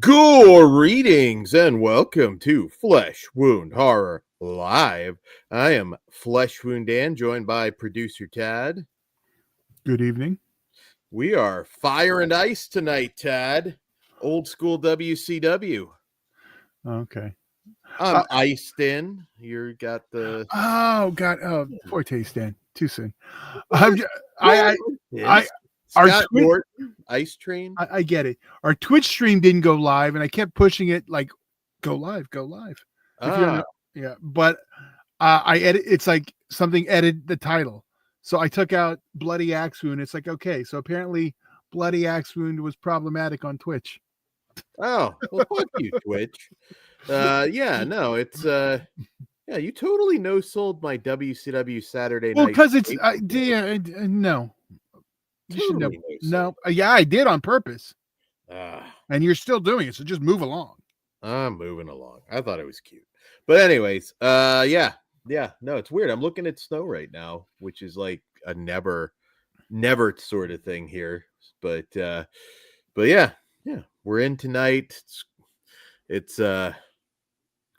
Greetings and welcome to Flesh Wound Horror Live. I am Flesh Wound Dan, joined by producer Tad. Good evening. We are fire and ice tonight, Tad. Old school WCW. Okay. I'm iced in. You got the Oh God. Oh, poor taste, Dan. Too soon. Scott Twitch, Norton, Ice Train. I get it. Our Twitch stream didn't go live, and I kept pushing it like, go live. Yeah, but I edit. It's like something edited the title, so I took out Bloody Axe Wound. It's like, okay, so apparently Bloody Axe Wound was problematic on Twitch. Oh, well, fuck you, Twitch. Yeah, no, it's yeah, you totally no-sold my WCW Saturday night. Well, because it's no. You should know. No, yeah, I did on purpose. And you're still doing it, so just move along. I'm moving along. I thought it was cute. But anyways, yeah, no, it's weird. I'm looking at snow right now, which is like a never sort of thing here. But yeah, we're in tonight. It's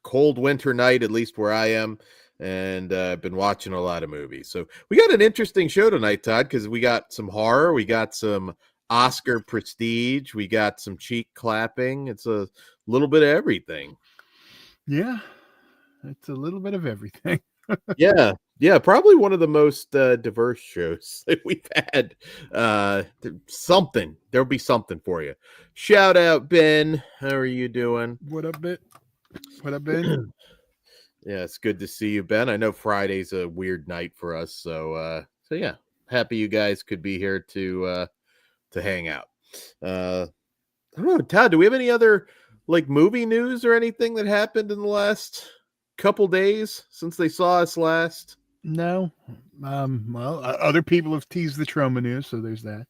cold winter night, at least where I am. And I've been watching a lot of movies. So we got an interesting show tonight, Todd, because we got some horror, we got some Oscar prestige, we got some cheek clapping. It's a little bit of everything. Yeah, it's a little bit of everything. Yeah, probably one of the most diverse shows that we've had. There'll be something for you. Shout out, Ben. How are you doing? What up, Ben? Yeah, it's good to see you, Ben. I know Friday's a weird night for us, so yeah, happy you guys could be here to hang out. I don't know, Todd, do we have any other like movie news or anything that happened in the last couple days since they saw us last? No. Well, other people have teased the trauma news, so there's that.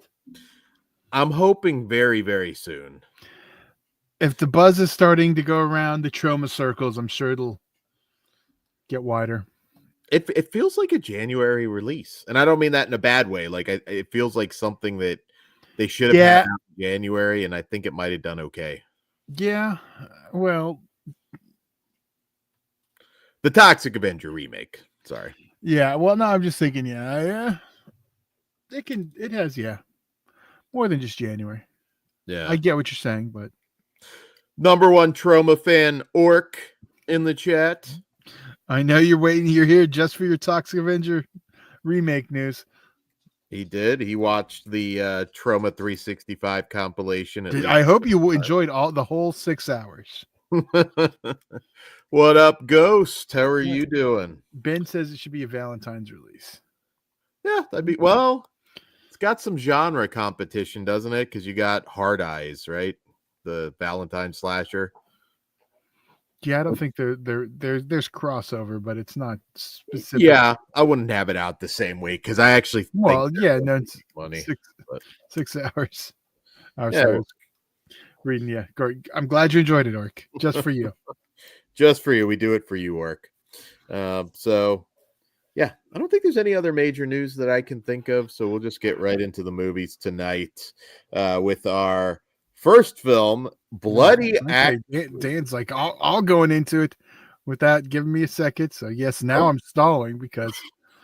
I'm hoping very, very soon. If the buzz is starting to go around the trauma circles, I'm sure it'll get wider. It feels like a January release, and I don't mean that in a bad way. Like it feels like something that they should have had in January, and I think it might have done okay. Yeah, well, the Toxic Avenger remake. Sorry. Yeah, well, no, I'm just thinking. It has more than just January. Yeah, I get what you're saying, but number one trauma fan Orc in the chat. I know you're waiting. You're here just for your Toxic Avenger remake news. He did. He watched the Trauma 365 compilation. I hope you enjoyed the whole 6 hours. What up, Ghost? How are you doing? Ben says it should be a Valentine's release. Yeah, it's got some genre competition, doesn't it? Because you got Hard Eyes, right? The Valentine slasher. Yeah, I don't think there's crossover, but it's not specific. Yeah, I wouldn't have it out the same week because I actually it's funny. 6 hours. Yeah, reading. Yeah, I'm glad you enjoyed it, Orc. Just for you. Just for you. We do it for you, Orc. So yeah, I don't think there's any other major news that I can think of. So we'll just get right into the movies tonight with our first film, Bloody Axe. Dan's like, I'll going into it without giving me a second. So yes, now I'm stalling because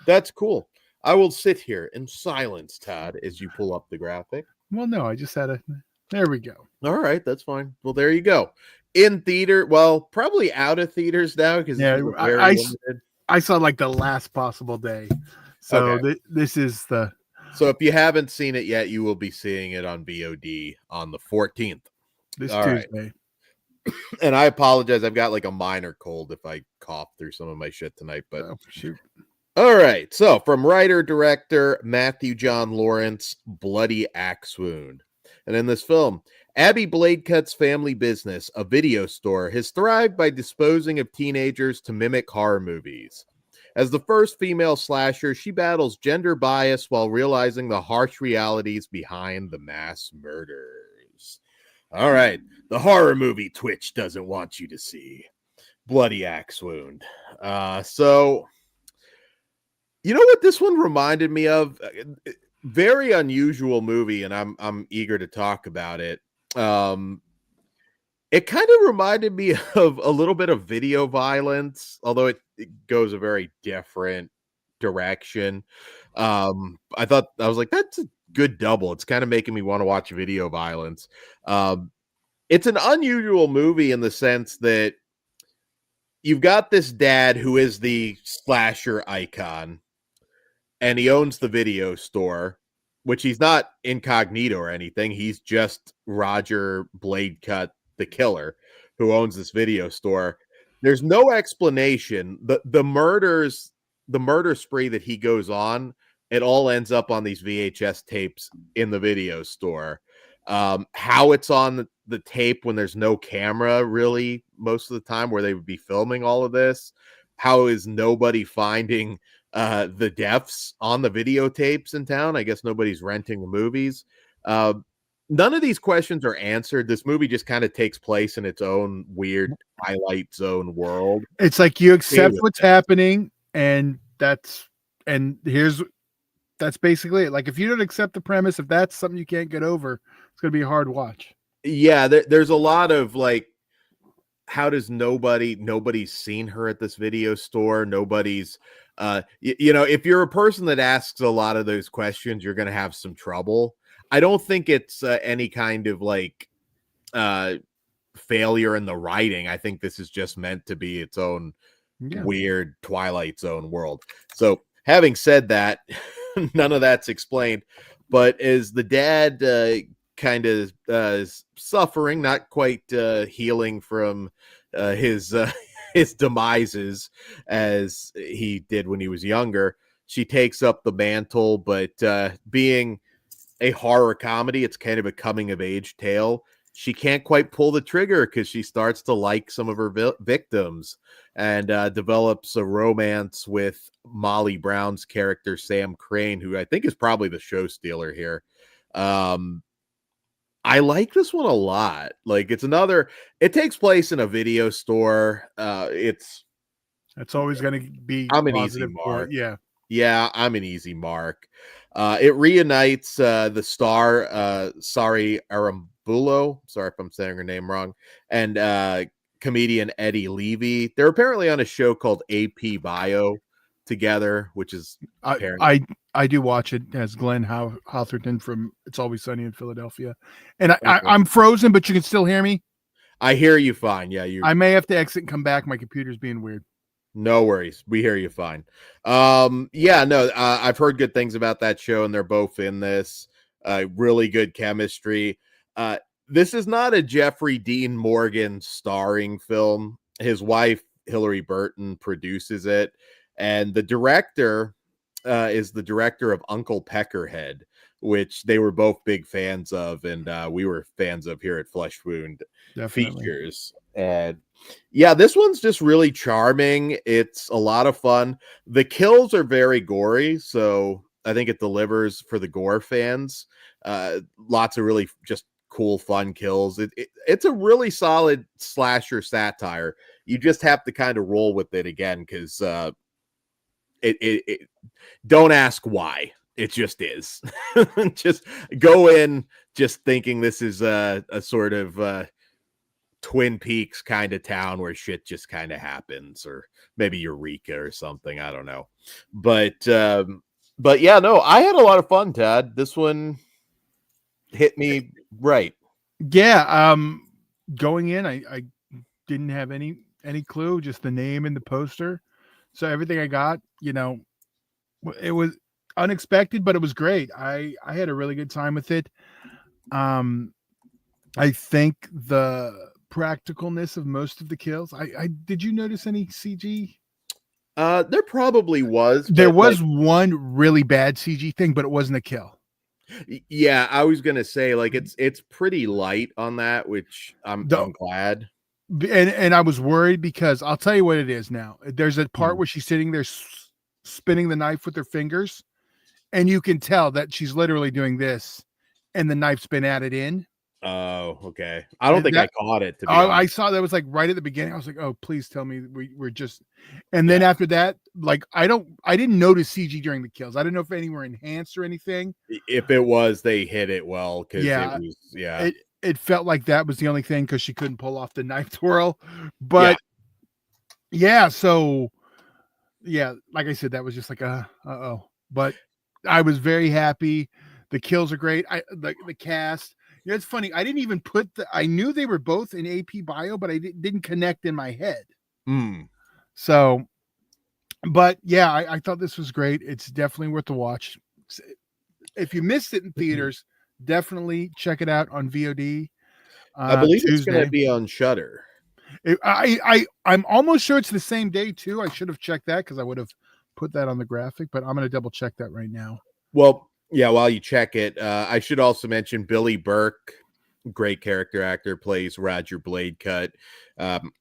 that's cool. I will sit here in silence, Todd, as you pull up the graphic. Well, no, I just had there we go. All right, that's fine. Well, there you go. In theater, well, probably out of theaters now because I saw like the last possible day. So this is the. So if you haven't seen it yet, you will be seeing it on VOD on the 14th. This Tuesday. Right. And I apologize. I've got like a minor cold if I cough through some of my shit tonight. But shoot. All right. So from writer-director Matthew John Lawrence, Bloody Axe Wound. And in this film, Abby Bladecut's family business, a video store, has thrived by disposing of teenagers to mimic horror movies. As the first female slasher, she battles gender bias while realizing the harsh realities behind the mass murders. All right, the horror movie Twitch doesn't want you to see. Bloody Axe Wound. So, you know what this one reminded me of? Very unusual movie, and I'm eager to talk about it. It kind of reminded me of a little bit of Video Violence, although it goes a very different direction. I was like, that's a good double. It's kind of making me want to watch Video Violence. Um, it's an unusual movie in the sense that you've got this dad who is the slasher icon, and he owns the video store, which he's not incognito or anything. He's just Roger Bladecut, the killer, who owns this video store. There's no explanation. The murder spree that he goes on, it all ends up on these VHS tapes in the video store. How it's on the tape when there's no camera really most of the time where they would be filming all of this. How is nobody finding the deaths on the videotapes in town? I guess nobody's renting the movies. None of these questions are answered. This movie just kind of takes place in its own weird Twilight Zone world. It's like you accept what's happening, and that's basically it. Like, if you don't accept the premise, if that's something you can't get over, it's going to be a hard watch. Yeah, there's a lot of like, how does nobody's seen her at this video store? Nobody's, if you're a person that asks a lot of those questions, you're going to have some trouble. I don't think it's any kind of like failure in the writing. I think this is just meant to be its own weird Twilight Zone world. So having said that, none of that's explained. But as the dad kind of suffering, not quite healing from his demises as he did when he was younger, she takes up the mantle. But being a horror comedy, it's kind of a coming of age tale. She can't quite pull the trigger because she starts to like some of her victims and develops a romance with Molly Brown's character, Sam Crane, who I think is probably the show stealer here. I like this one a lot. Like, it takes place in a video store. It's always going to be, I'm an easy mark. Yeah, I'm an easy mark. It reunites the star, Sari Arambulo. Sorry if I'm saying her name wrong. And comedian Eddie Levy. They're apparently on a show called AP Bio together, which is I do watch it as Glenn Hotherton from It's Always Sunny in Philadelphia. And I'm frozen, but you can still hear me. I hear you fine. Yeah, I may have to exit and come back. My computer's being weird. No worries. We hear you fine. I've heard good things about that show, and they're both in this. Really good chemistry. This is not a Jeffrey Dean Morgan starring film. His wife, Hilary Burton, produces it. And the director is the director of Uncle Peckerhead, which they were both big fans of, and we were fans of here at Flesh Wound Features. And yeah, this one's just really charming. It's a lot of fun. The kills are very gory, so I think it delivers for the gore fans. Lots of really just cool, fun kills. It's a really solid slasher satire. You just have to kind of roll with it again, because it don't ask why. It just is. Just go in just thinking this is a sort of Twin Peaks kind of town where shit just kind of happens, or maybe Eureka or something. I don't know. But yeah, no, I had a lot of fun, Todd. This one hit me right. Yeah. Going in, I didn't have any clue, just the name and the poster. So everything I got, it was unexpected, but it was great. I had a really good time with it. I think the practicalness of most of the kills. I did you notice any CG? There probably was. There was one really bad CG thing, but it wasn't a kill. Yeah, I was gonna say, like, it's pretty light on that, which I'm glad. And I was worried because I'll tell you what it is now. There's a part where she's sitting there spinning the knife with her fingers, and you can tell that she's literally doing this, and the knife's been added in. Oh, okay. I don't think I caught it. I saw that was like right at the beginning. I was like, oh, please tell me we're just. And then after that, like I didn't notice CG during the kills. I didn't know if any were enhanced or anything. If it was, they hit it well, because it felt like that was the only thing because she couldn't pull off the knife twirl. But yeah, so yeah, like I said, that was just like uh-oh. But I was very happy. The kills are great. The cast. Yeah, it's funny. I didn't even I knew they were both in AP Bio, but I didn't connect in my head. So, but yeah, I thought this was great. It's definitely worth the watch. If you missed it in theaters, definitely check it out on VOD. I believe Tuesday. it's going to be on Shudder. I'm almost sure it's the same day too. I should have checked that because I would have put that on the graphic, but I'm going to double check that right now. Well, yeah, while you check it, I should also mention Billy Burke, great character actor, plays Roger Bladecut.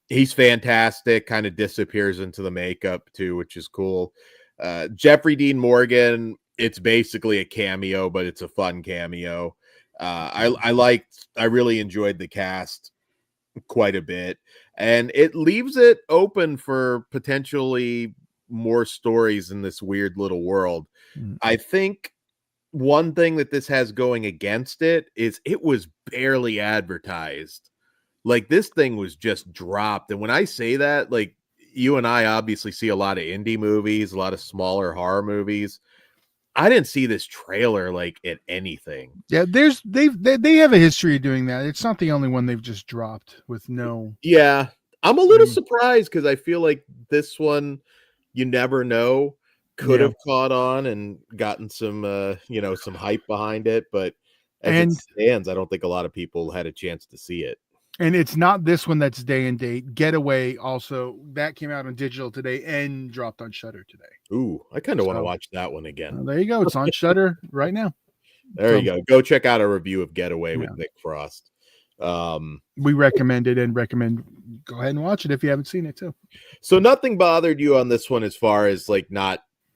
He's fantastic, kind of disappears into the makeup too, which is cool. Jeffrey Dean Morgan, it's basically a cameo, but it's a fun cameo. I really enjoyed the cast quite a bit, and it leaves it open for potentially more stories in this weird little world. I think one thing that this has going against it is it was barely advertised. Like, this thing was just dropped. And when I say that, like, you and I obviously see a lot of indie movies, a lot of smaller horror movies. I didn't see this trailer like at anything. Yeah, they have a history of doing that. It's not the only one they've just dropped with no. Yeah, I'm a little surprised because I feel like this one, you never know, could have caught on and gotten some some hype behind it, but as it stands, I don't think a lot of people had a chance to see it. And it's not this one that's day and date. Getaway also, that came out on digital today and dropped on Shudder today. Ooh, I kind of want to watch that one again. There you go. It's on Shudder right now. There you go. Go check out a review of Getaway with Nick Frost. We recommend it and recommend go ahead and watch it if you haven't seen it too. So nothing bothered you on this one as far as like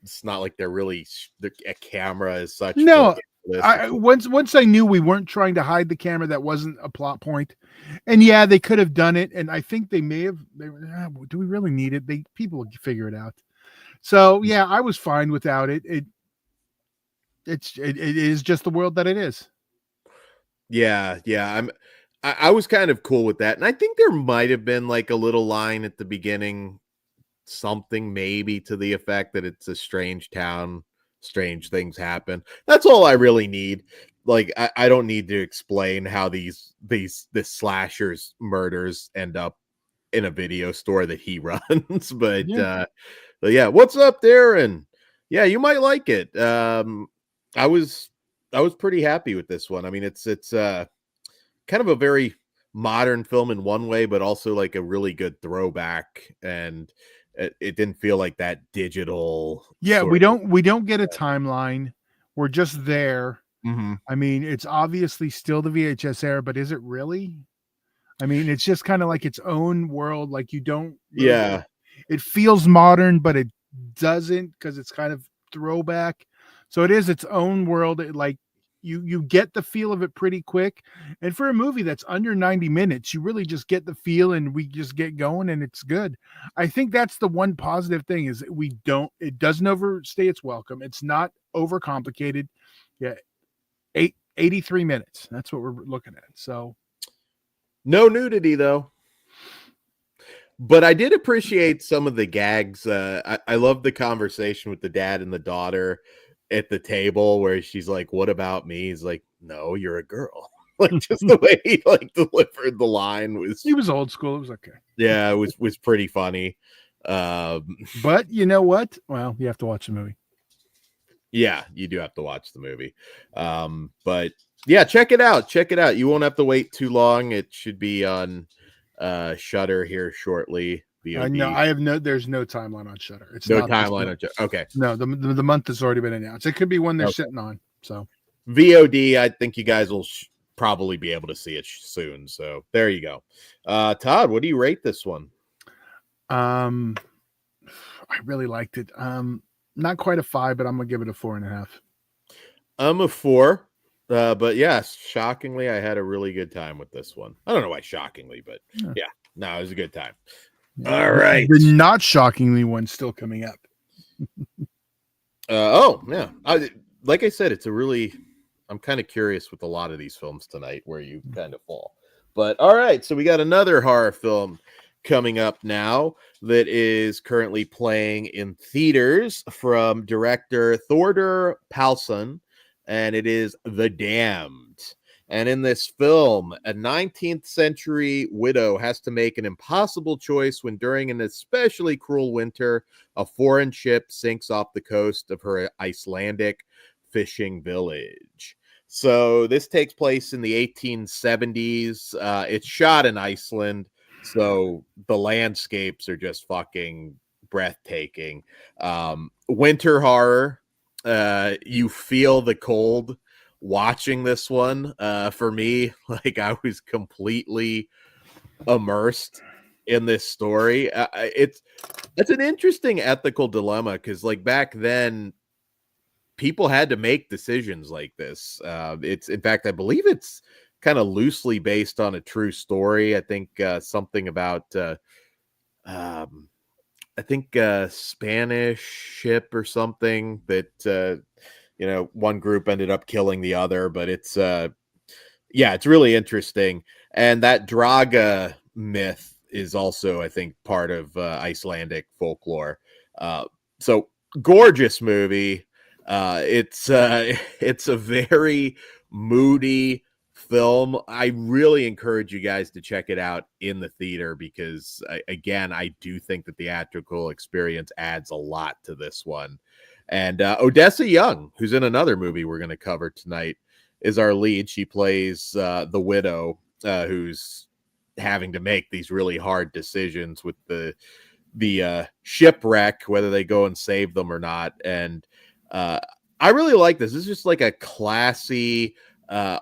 it's not like they're really a camera as such. No, once I knew we weren't trying to hide the camera, that wasn't a plot point. And yeah, they could have done it, and I think they may have. Do we really need it? People will figure it out. So yeah, I was fine without it. It is just the world that it is. Yeah. I was kind of cool with that, and I think there might have been like a little line at the beginning, something maybe to the effect that it's a strange town, strange things happen. That's all I really need. Like, I don't need to explain how this slasher's murders end up in a video store that he runs. But yeah, what's up, Darren? Yeah, you might like it. I was pretty happy with this one. I mean, it's kind of a very modern film in one way, but also like a really good throwback, and it didn't feel like that digital. Yeah, we don't get a timeline. We're just there. I mean, it's obviously still the VHS era, but is it really? I mean, it's just kind of like its own world. Like, you don't. Really, it feels modern, but it doesn't, because it's kind of throwback. So it is its own world. Like, you get the feel of it pretty quick. And for a movie that's under 90 minutes, you really just get the feel, and we just get going, and it's good. I think that's the one positive thing, is it doesn't overstay its welcome. It's not overcomplicated. Yeah. 83 minutes. That's what we're looking at. So no nudity though. But I did appreciate some of the gags. I love the conversation with the dad and the daughter at the table where she's like, "What about me?" He's like, "No, you're a girl." Like, just the way he like delivered the line he was old school. It was okay. Yeah, it was pretty funny. But you know what? Well, you have to watch the movie. Yeah, you do have to watch the movie. But yeah, check it out. Check it out. You won't have to wait too long. It should be on Shudder here shortly. No, there's no timeline on Shudder. It's no timeline on Shudder. Okay. No, the month has already been announced. It could be one they're sitting on. So VOD, I think you guys will probably be able to see it soon. So there you go. Todd, what do you rate this one? I really liked it. Not quite a 5, but I'm gonna give it a 4.5. I'm a 4. But yes, shockingly, I had a really good time with this one. I don't know why shockingly, but yeah, no, it was a good time. Yeah. All right. The not shockingly one still coming up. Oh, yeah. Like I said, it's a really I'm kind of curious with a lot of these films tonight where you kind of fall. But all right, so we got another horror film coming up now that is currently playing in theaters from director Thordur Pálsson, and it is The Damned. And in this film, a 19th century widow has to make an impossible choice when, during an especially cruel winter, a foreign ship sinks off the coast of her Icelandic fishing village. So this takes place in the 1870s. It's shot in Iceland, so the landscapes are just fucking breathtaking. Winter horror. You feel the cold watching this one. For me, like, I was completely immersed in this story. It's an interesting ethical dilemma, because like back then people had to make decisions like this. It's, in fact, I believe it's kind of loosely based on a true story. I think something about I think Spanish ship or something that one group ended up killing the other, but it's it's really interesting. And that Draga myth is also, I think, part of Icelandic folklore. So gorgeous movie. It's a very moody film. I really encourage you guys to check it out in the theater, because I do think the theatrical experience adds a lot to this one. And Odessa Young, who's in another movie we're going to cover tonight, is our lead. She plays the widow who's having to make these really hard decisions with the shipwreck, whether they go and save them or not. And I really like this. This is just like a classy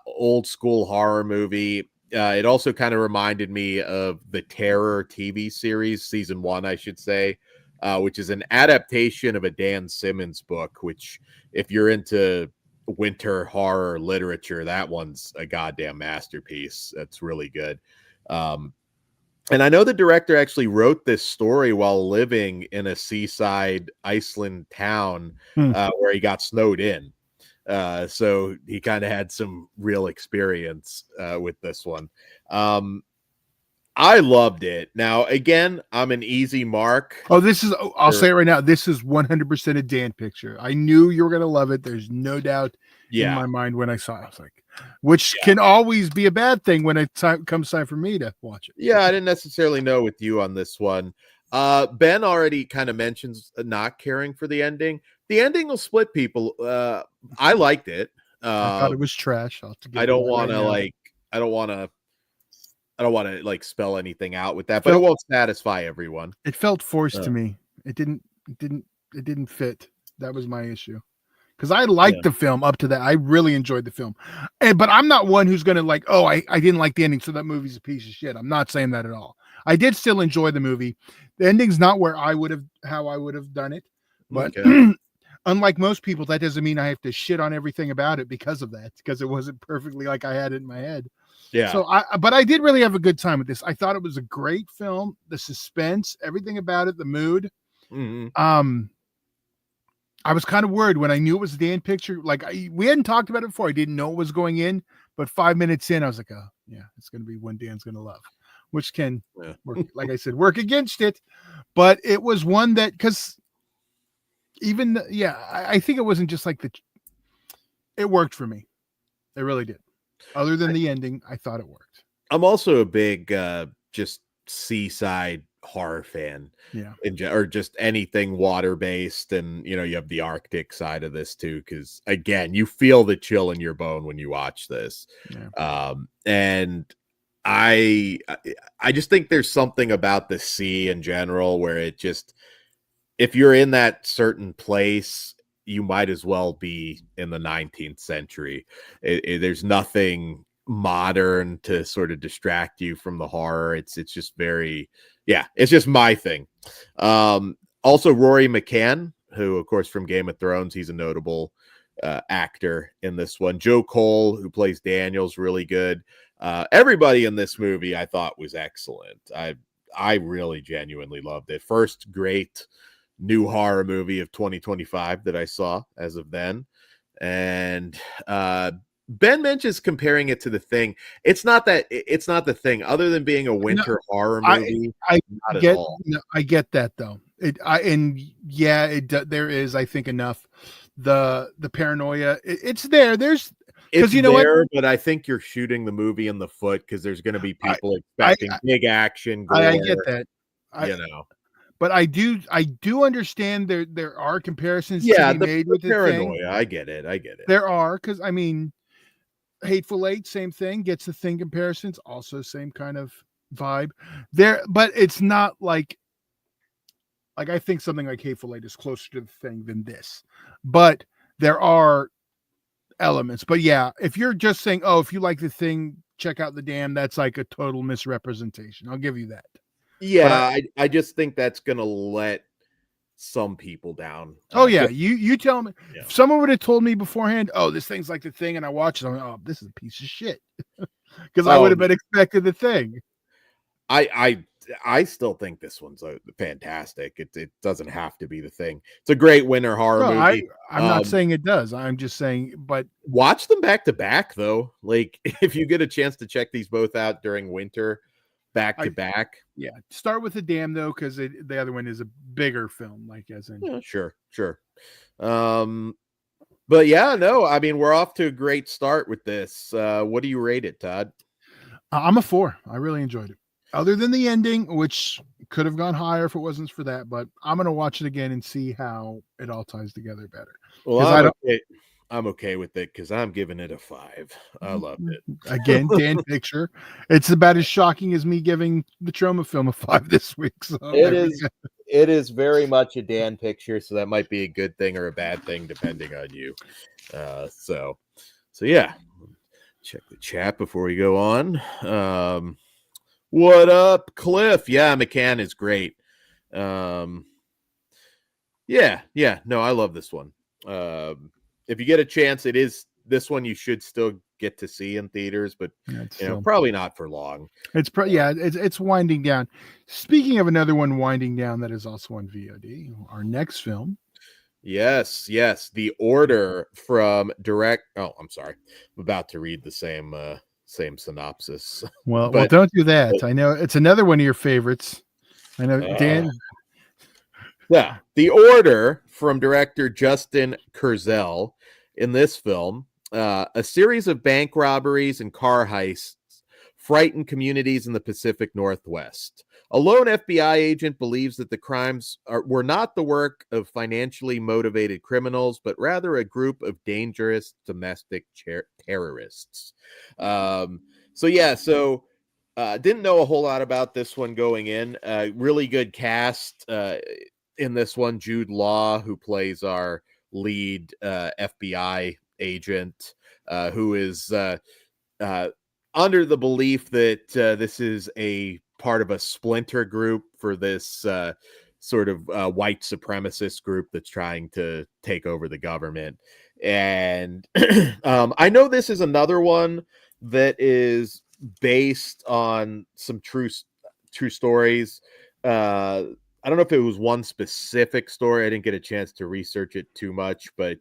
old school horror movie. It also kind of reminded me of the Terror TV series, season 1, I should say, which is an adaptation of a Dan Simmons book, which, if you're into winter horror literature, that one's a goddamn masterpiece. That's really good. And I know the director actually wrote this story while living in a seaside Iceland town where he got snowed in. So he kind of had some real experience with this one. I loved it. Now, again, I'm an easy mark. I'll say it right now. This is 100% a Dan picture. I knew you were going to love it. There's no doubt in my mind when I saw it. I was like, which can always be a bad thing when it comes time for me to watch it. Yeah, I didn't necessarily know with you on this one. Ben already kind of mentions not caring for the ending. The ending will split people. I liked it. I thought it was trash. I don't want to like spell anything out with that, but it won't satisfy everyone. It felt forced to me. It didn't fit. That was my issue. Because I liked the film up to that. I really enjoyed the film. But I'm not one who's going to like, I didn't like the ending, so that movie's a piece of shit. I'm not saying that at all. I did still enjoy the movie. The ending's not how I would have done it. But unlike most people, that doesn't mean I have to shit on everything about it because of that, because it wasn't perfectly like I had it in my head. Yeah. So but I did really have a good time with this. I thought it was a great film. The suspense, everything about it, the mood. Mm-hmm. I was kind of worried when I knew it was a Dan picture. Like, we hadn't talked about it before. I didn't know it was going in, but 5 minutes in, I was like, oh yeah, it's going to be one Dan's going to love, which can work, like I said, work against it. But it was one that, because even I think it wasn't just like it worked for me. It really did. Other than the ending, I thought it worked. I'm also a big just seaside horror fan, or just anything water based, and you have the Arctic side of this too, because again, you feel the chill in your bone when you watch this. And I just think there's something about the sea in general where it just, if you're in that certain place, you might as well be in the 19th century. There's nothing modern to sort of distract you from the horror. It's just very, it's just my thing. Also Rory McCann, who of course from Game of Thrones, he's a notable actor in this one. Joe Cole, who plays Daniel's really good. Everybody in this movie I thought was excellent. I really genuinely loved it. First great new horror movie of 2025 that I saw as of then. And Ben mentions comparing it to The Thing. It's not The Thing. Other than being a winter horror movie, I not at get all. I get that though. There is, I think, enough the paranoia. It's there. There's It's because you know what, but I think you're shooting the movie in the foot because there's going to be I people I expecting big action, I gore. get that. You know, But I do understand there are comparisons to yeah, be the made with The Thing. paranoia. I get it. I get it. There are, because I mean, Hateful Eight, same thing, gets The Thing comparisons, also same kind of vibe. There, but it's not like I think something like Hateful Eight is closer to The Thing than this. But there are elements. But yeah, if you're just saying, oh, if you like The Thing, check out The Dam, that's like a total misrepresentation. I'll give you that. Yeah, I just think that's going to let some people down. Oh yeah, you tell me. Yeah. If someone would have told me beforehand, oh, this thing's like The Thing, and I watched it, I'm like, oh, this is a piece of shit, because I would have been expecting The Thing. I still think this one's fantastic. It doesn't have to be The Thing. It's a great winter horror movie. I'm not saying it does. I'm just saying, but watch them back to back though. Like if you get a chance to check these both out during winter, back to back. Yeah, start with The Dam though, because the other one is a bigger film. Like as in, yeah, sure. But yeah, no, I mean we're off to a great start with this. What do you rate it, Todd? I'm a 4. I really enjoyed it. Other than the ending, which could have gone higher if it wasn't for that, but I'm gonna watch it again and see how it all ties together better. Well, I'm okay with it because I'm giving it a 5. I loved it. Again, Dan picture. It's about as shocking as me giving the Trauma film a 5 this week. So it is very much a Dan picture, so that might be a good thing or a bad thing depending on you. So yeah. Check the chat before we go on. What up, Cliff? Yeah, McCann is great. Yeah. No, I love this one. If you get a chance, this one you should still get to see in theaters, but probably not for long. It's winding down. Speaking of another one winding down that is also on VOD, our next film. Yes. The Order from I'm sorry. I'm about to read the same synopsis. Well, don't do that. I know it's another one of your favorites. I know, Dan. Yeah, The Order from director Justin Kurzel. In this film, a series of bank robberies and car heists frighten communities in the Pacific Northwest. A lone FBI agent believes that the crimes were not the work of financially motivated criminals, but rather a group of dangerous domestic terrorists. Didn't know a whole lot about this one going in. Really good cast in this one. Jude Law, who plays our lead FBI agent, who is under the belief that this is a part of a splinter group for this sort of white supremacist group that's trying to take over the government. And I know this is another one that is based on some true stories. I don't know if it was one specific story. I didn't get a chance to research it too much, but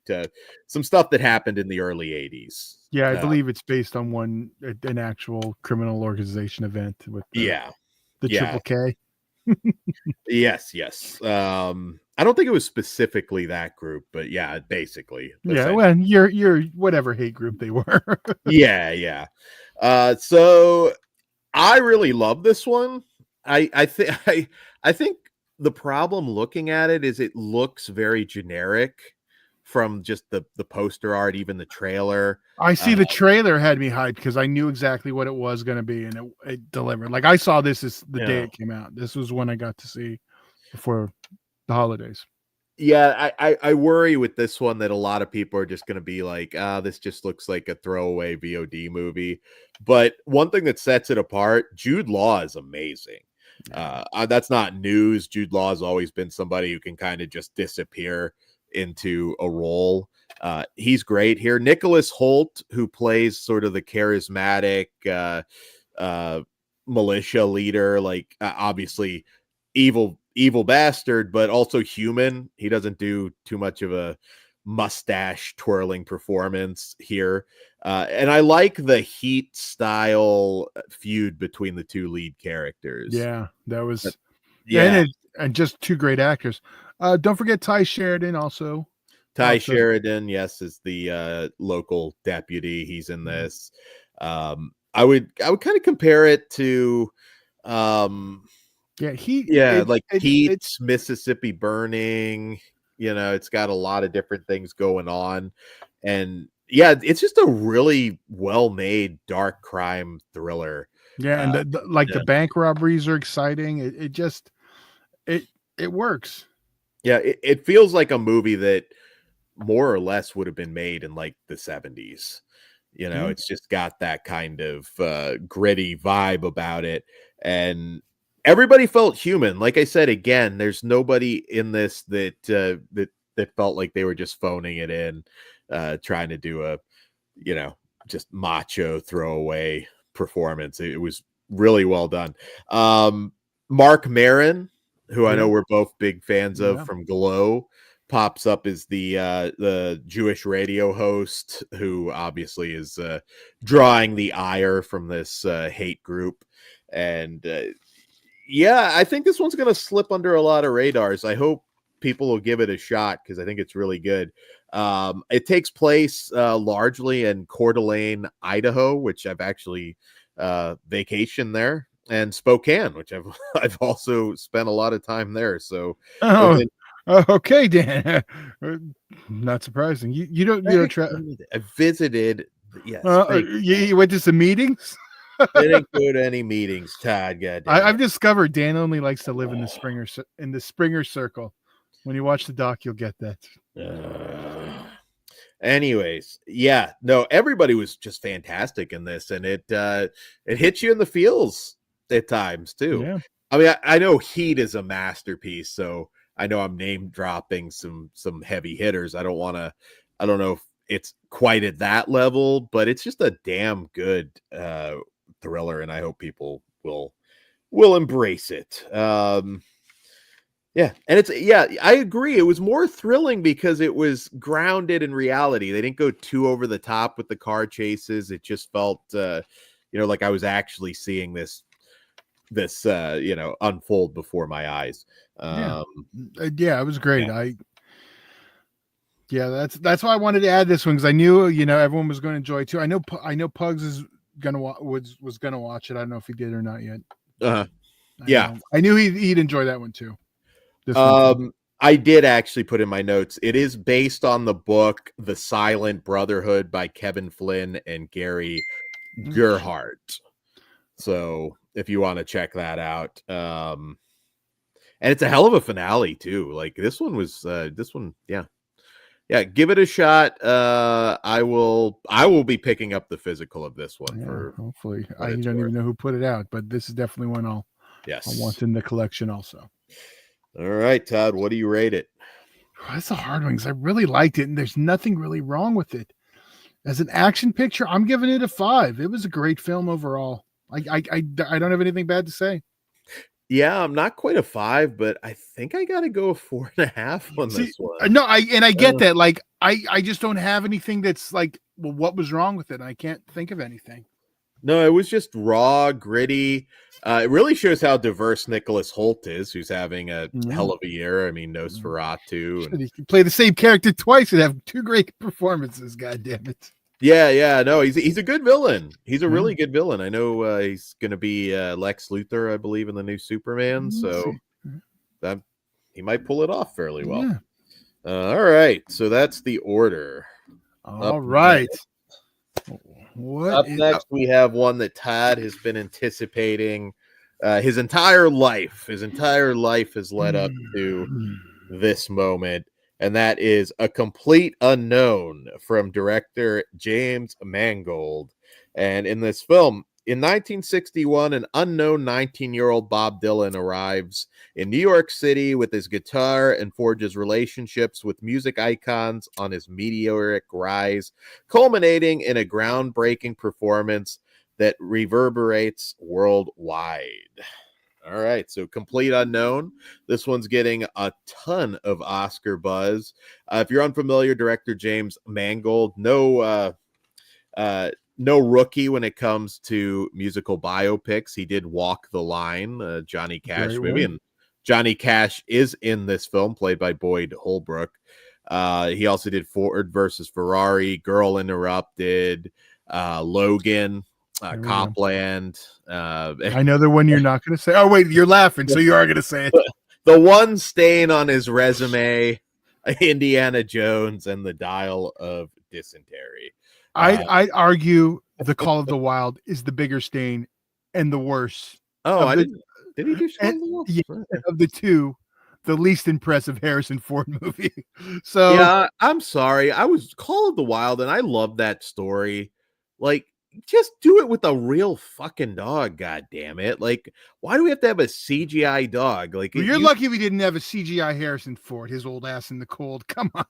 some stuff that happened in the early 80s. Yeah, I believe it's based on an actual criminal organization event with the Triple K. Yes. I don't think it was specifically that group, but yeah, basically. Yeah, well, you're whatever hate group they were. Yeah. So I really love this one. I think the problem looking at it is it looks very generic from just the poster art, even the trailer. I see the trailer had me hyped because I knew exactly what it was going to be, and it delivered. Like I saw this as the day it came out. This was one I got to see before the holidays. Yeah, I worry with this one that a lot of people are just going to be like, this just looks like a throwaway VOD movie. But one thing that sets it apart, Jude Law is amazing. That's not news. Jude Law has always been somebody who can kind of just disappear into a role. He's great here. Nicholas Hoult, who plays sort of the charismatic militia leader, like obviously evil bastard, but also human. He doesn't do too much of a mustache twirling performance here. And I like the Heat style feud between the two lead characters. Yeah, that was Yeah. and just two great actors. Don't forget Ty Sheridan also. Ty Sheridan, yes, is the local deputy. He's in this. I would kind of compare it to Heat, Mississippi Burning. It's got a lot of different things going on. And yeah, it's just a really well-made dark crime thriller. Yeah, and the bank robberies are exciting. It works. Yeah, it feels like a movie that more or less would have been made in like the 70s. It's just got that kind of gritty vibe about it. And everybody felt human. Like I said, again, there's nobody in this that felt like they were just phoning it in, trying to do a, just macho throwaway performance. It was really well done. Mark Maron, who I know we're both big fans of from Glow, pops up as the Jewish radio host who obviously is drawing the ire from this hate group. And I think this one's going to slip under a lot of radars. I hope people will give it a shot because I think it's really good. It takes place largely in Coeur d'Alene, Idaho, which I've actually vacationed there, and Spokane, which I've also spent a lot of time there. So okay, Dan. Not surprising. You don't I visited. Yes, you went to some meetings. I didn't go to any meetings, Todd. I've discovered Dan only likes to live in the Springer circle. When you watch the doc, you'll get that. Anyways, everybody was just fantastic in this, and it hits you in the feels at times too. Yeah. I mean, I know Heat is a masterpiece, so I know I'm name dropping some heavy hitters. I don't know if it's quite at that level, but it's just a damn good thriller, and I hope people will embrace it. And I agree. It was more thrilling because it was grounded in reality. They didn't go too over the top with the car chases. It just felt, like I was actually seeing this unfold before my eyes. It was great. That's why I wanted to add this one because I knew everyone was going to enjoy it too. I know Pugs is was gonna watch it. I don't know if he did or not yet. I knew he'd enjoy that one too. I did actually put in my notes. It is based on the book The Silent Brotherhood by Kevin Flynn and Gary Gerhardt. So if you want to check that out, and it's a hell of a finale too. Like this one, give it a shot. I will be picking up the physical of this one for hopefully. I don't even know who put it out, but this is definitely one I want in the collection also. All right, Todd, what do you rate it? That's a hard one because I really liked it, and there's nothing really wrong with it. As an action picture, I'm giving it a 5. It was a great film overall. I don't have anything bad to say. Yeah, I'm not quite a 5, but I think I got to go a 4.5 on this one. No, I get that. Like, I just don't have anything that's like, well, what was wrong with it? I can't think of anything. No, it was just raw, gritty. It really shows how diverse Nicholas Hoult is, who's having a hell of a year. I mean, Nosferatu. And he can play the same character twice and have 2 great performances. God damn it. Yeah. No, he's a good villain. He's a really good villain. I know he's going to be Lex Luthor, I believe, in the new Superman. So that he might pull it off fairly well. Yeah. All right. So that's the order. All right. Up next, we have one that Todd has been anticipating his entire life. His entire life has led up to this moment, and that is A Complete Unknown from director James Mangold. And in this film, in 1961, an unknown 19-year-old Bob Dylan arrives in New York City with his guitar and forges relationships with music icons on his meteoric rise, culminating in a groundbreaking performance that reverberates worldwide. All right, so Complete Unknown. This one's getting a ton of Oscar buzz. If you're unfamiliar, director James Mangold, no no rookie when it comes to musical biopics. He did Walk the Line, Johnny Cash movie, and Johnny Cash is in this film, played by Boyd Holbrook. He also did Ford versus Ferrari, Girl Interrupted, Logan, Copland. I know the one you're not going to say. Oh, wait, you're laughing, so you are going to say it. The one stain on his resume, Indiana Jones and the Dial of Dysentery. I'd argue The Call of the Wild is the bigger stain and the worse. Oh, did he do of the two, the least impressive Harrison Ford movie. So yeah, I'm sorry. I was Call of the Wild, and I love that story. Like, just do it with a real fucking dog, god damn it. Like, why do we have to have a CGI dog? Like, you're lucky we didn't have a CGI Harrison Ford, his old ass in the cold. Come on.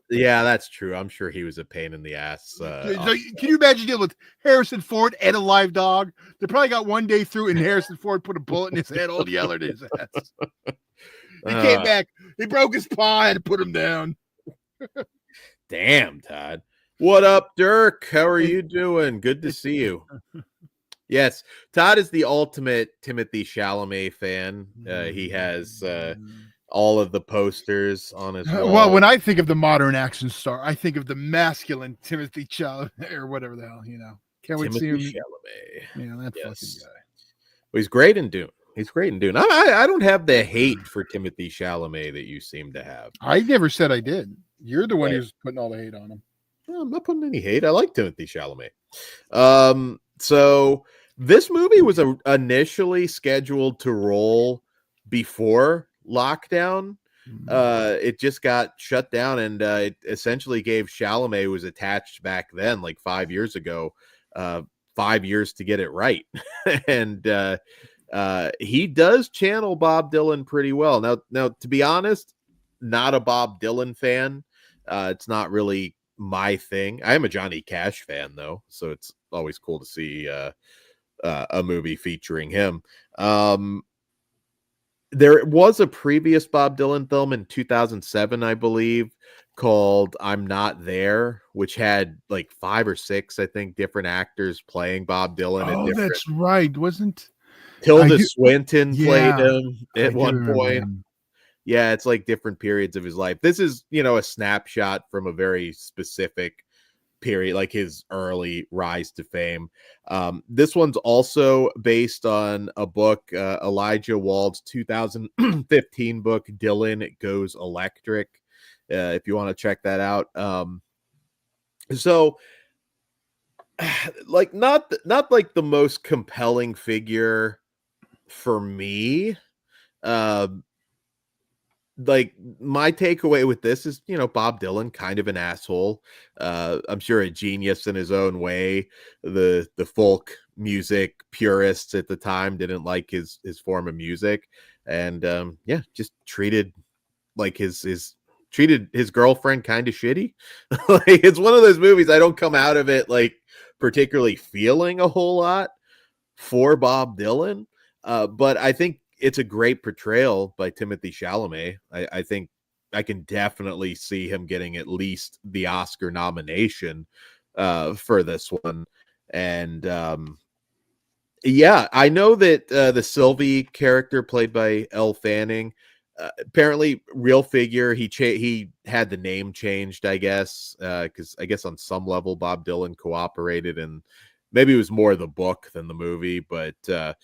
Yeah, that's true. I'm sure he was a pain in the ass. Can you imagine dealing with Harrison Ford and a live dog? They probably got one day through, and Harrison Ford put a bullet in his head, old Yeller in his ass. He came back. He broke his paw. I had to put him down. Damn, Todd. What up, Dirk? How are you doing? Good to see you. Yes, Todd is the ultimate Timothée Chalamet fan. He has all of the posters on his wall. Well, when I think of the modern action star, I think of the masculine Timothée Chalamet, or whatever the hell, Can't wait to see him. Chalamet. Yeah, that fucking guy. Well, he's great in Dune. I don't have the hate for Timothée Chalamet that you seem to have. I never said I did. You're the one who's putting all the hate on him. No, I'm not putting any hate. I like Timothée Chalamet. So this movie was initially scheduled to roll before lockdown. It just got shut down, and it essentially gave Chalamet, who was attached back then, like 5 years ago, 5 years to get it right. And he does channel Bob Dylan pretty well. Now, to be honest, not a Bob Dylan fan. It's not really my thing. I am a Johnny Cash fan, though, so it's always cool to see a movie featuring him. There was a previous Bob Dylan film in 2007, I believe, called I'm Not There, which had like 5 or 6, I think, different actors playing Bob Dylan. Oh, that's right. Wasn't Tilda Swinton played him at one point? Him. Yeah, it's like different periods of his life. This is, a snapshot from a very specific period, like his early rise to fame. This one's also based on a book, Elijah Wald's 2015 book, Dylan Goes Electric, if you want to check that out. So, like, not like the most compelling figure for me. Like, my takeaway with this is, Bob Dylan, kind of an asshole. I'm sure a genius in his own way. The folk music purists at the time didn't like his form of music, and just treated his girlfriend kind of shitty. Like, it's one of those movies I don't come out of it like particularly feeling a whole lot for Bob Dylan, but I think it's a great portrayal by Timothée Chalamet. I think I can definitely see him getting at least the Oscar nomination for this one. And I know that the Sylvie character played by Elle Fanning, apparently real figure. He had the name changed, I guess, because I guess on some level Bob Dylan cooperated, and maybe it was more the book than the movie. But kind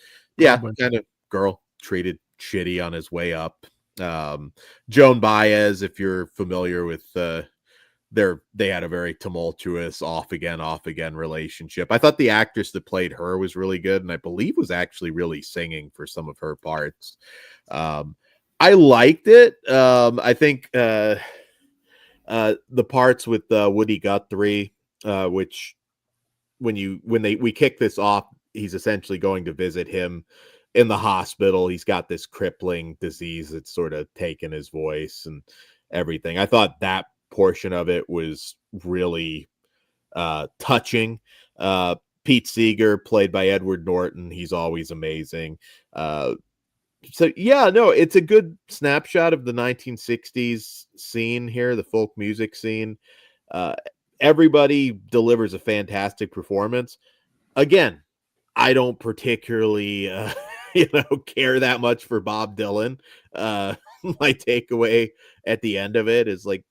of girl treated shitty on his way up. Joan Baez, if you're familiar with they had a very tumultuous off again relationship. I thought the actress that played her was really good, and I believe was actually really singing for some of her parts. I liked it. I think the parts with Woody Guthrie, which when we kick this off, he's essentially going to visit him in the hospital. He's got this crippling disease that's sort of taken his voice and everything. I thought that portion of it was really touching. Pete Seeger, played by Edward Norton, he's always amazing. It's a good snapshot of the 1960s scene here, the folk music scene. everybody delivers a fantastic performance. Again, I don't particularly, care that much for Bob Dylan. My takeaway at the end of it is like,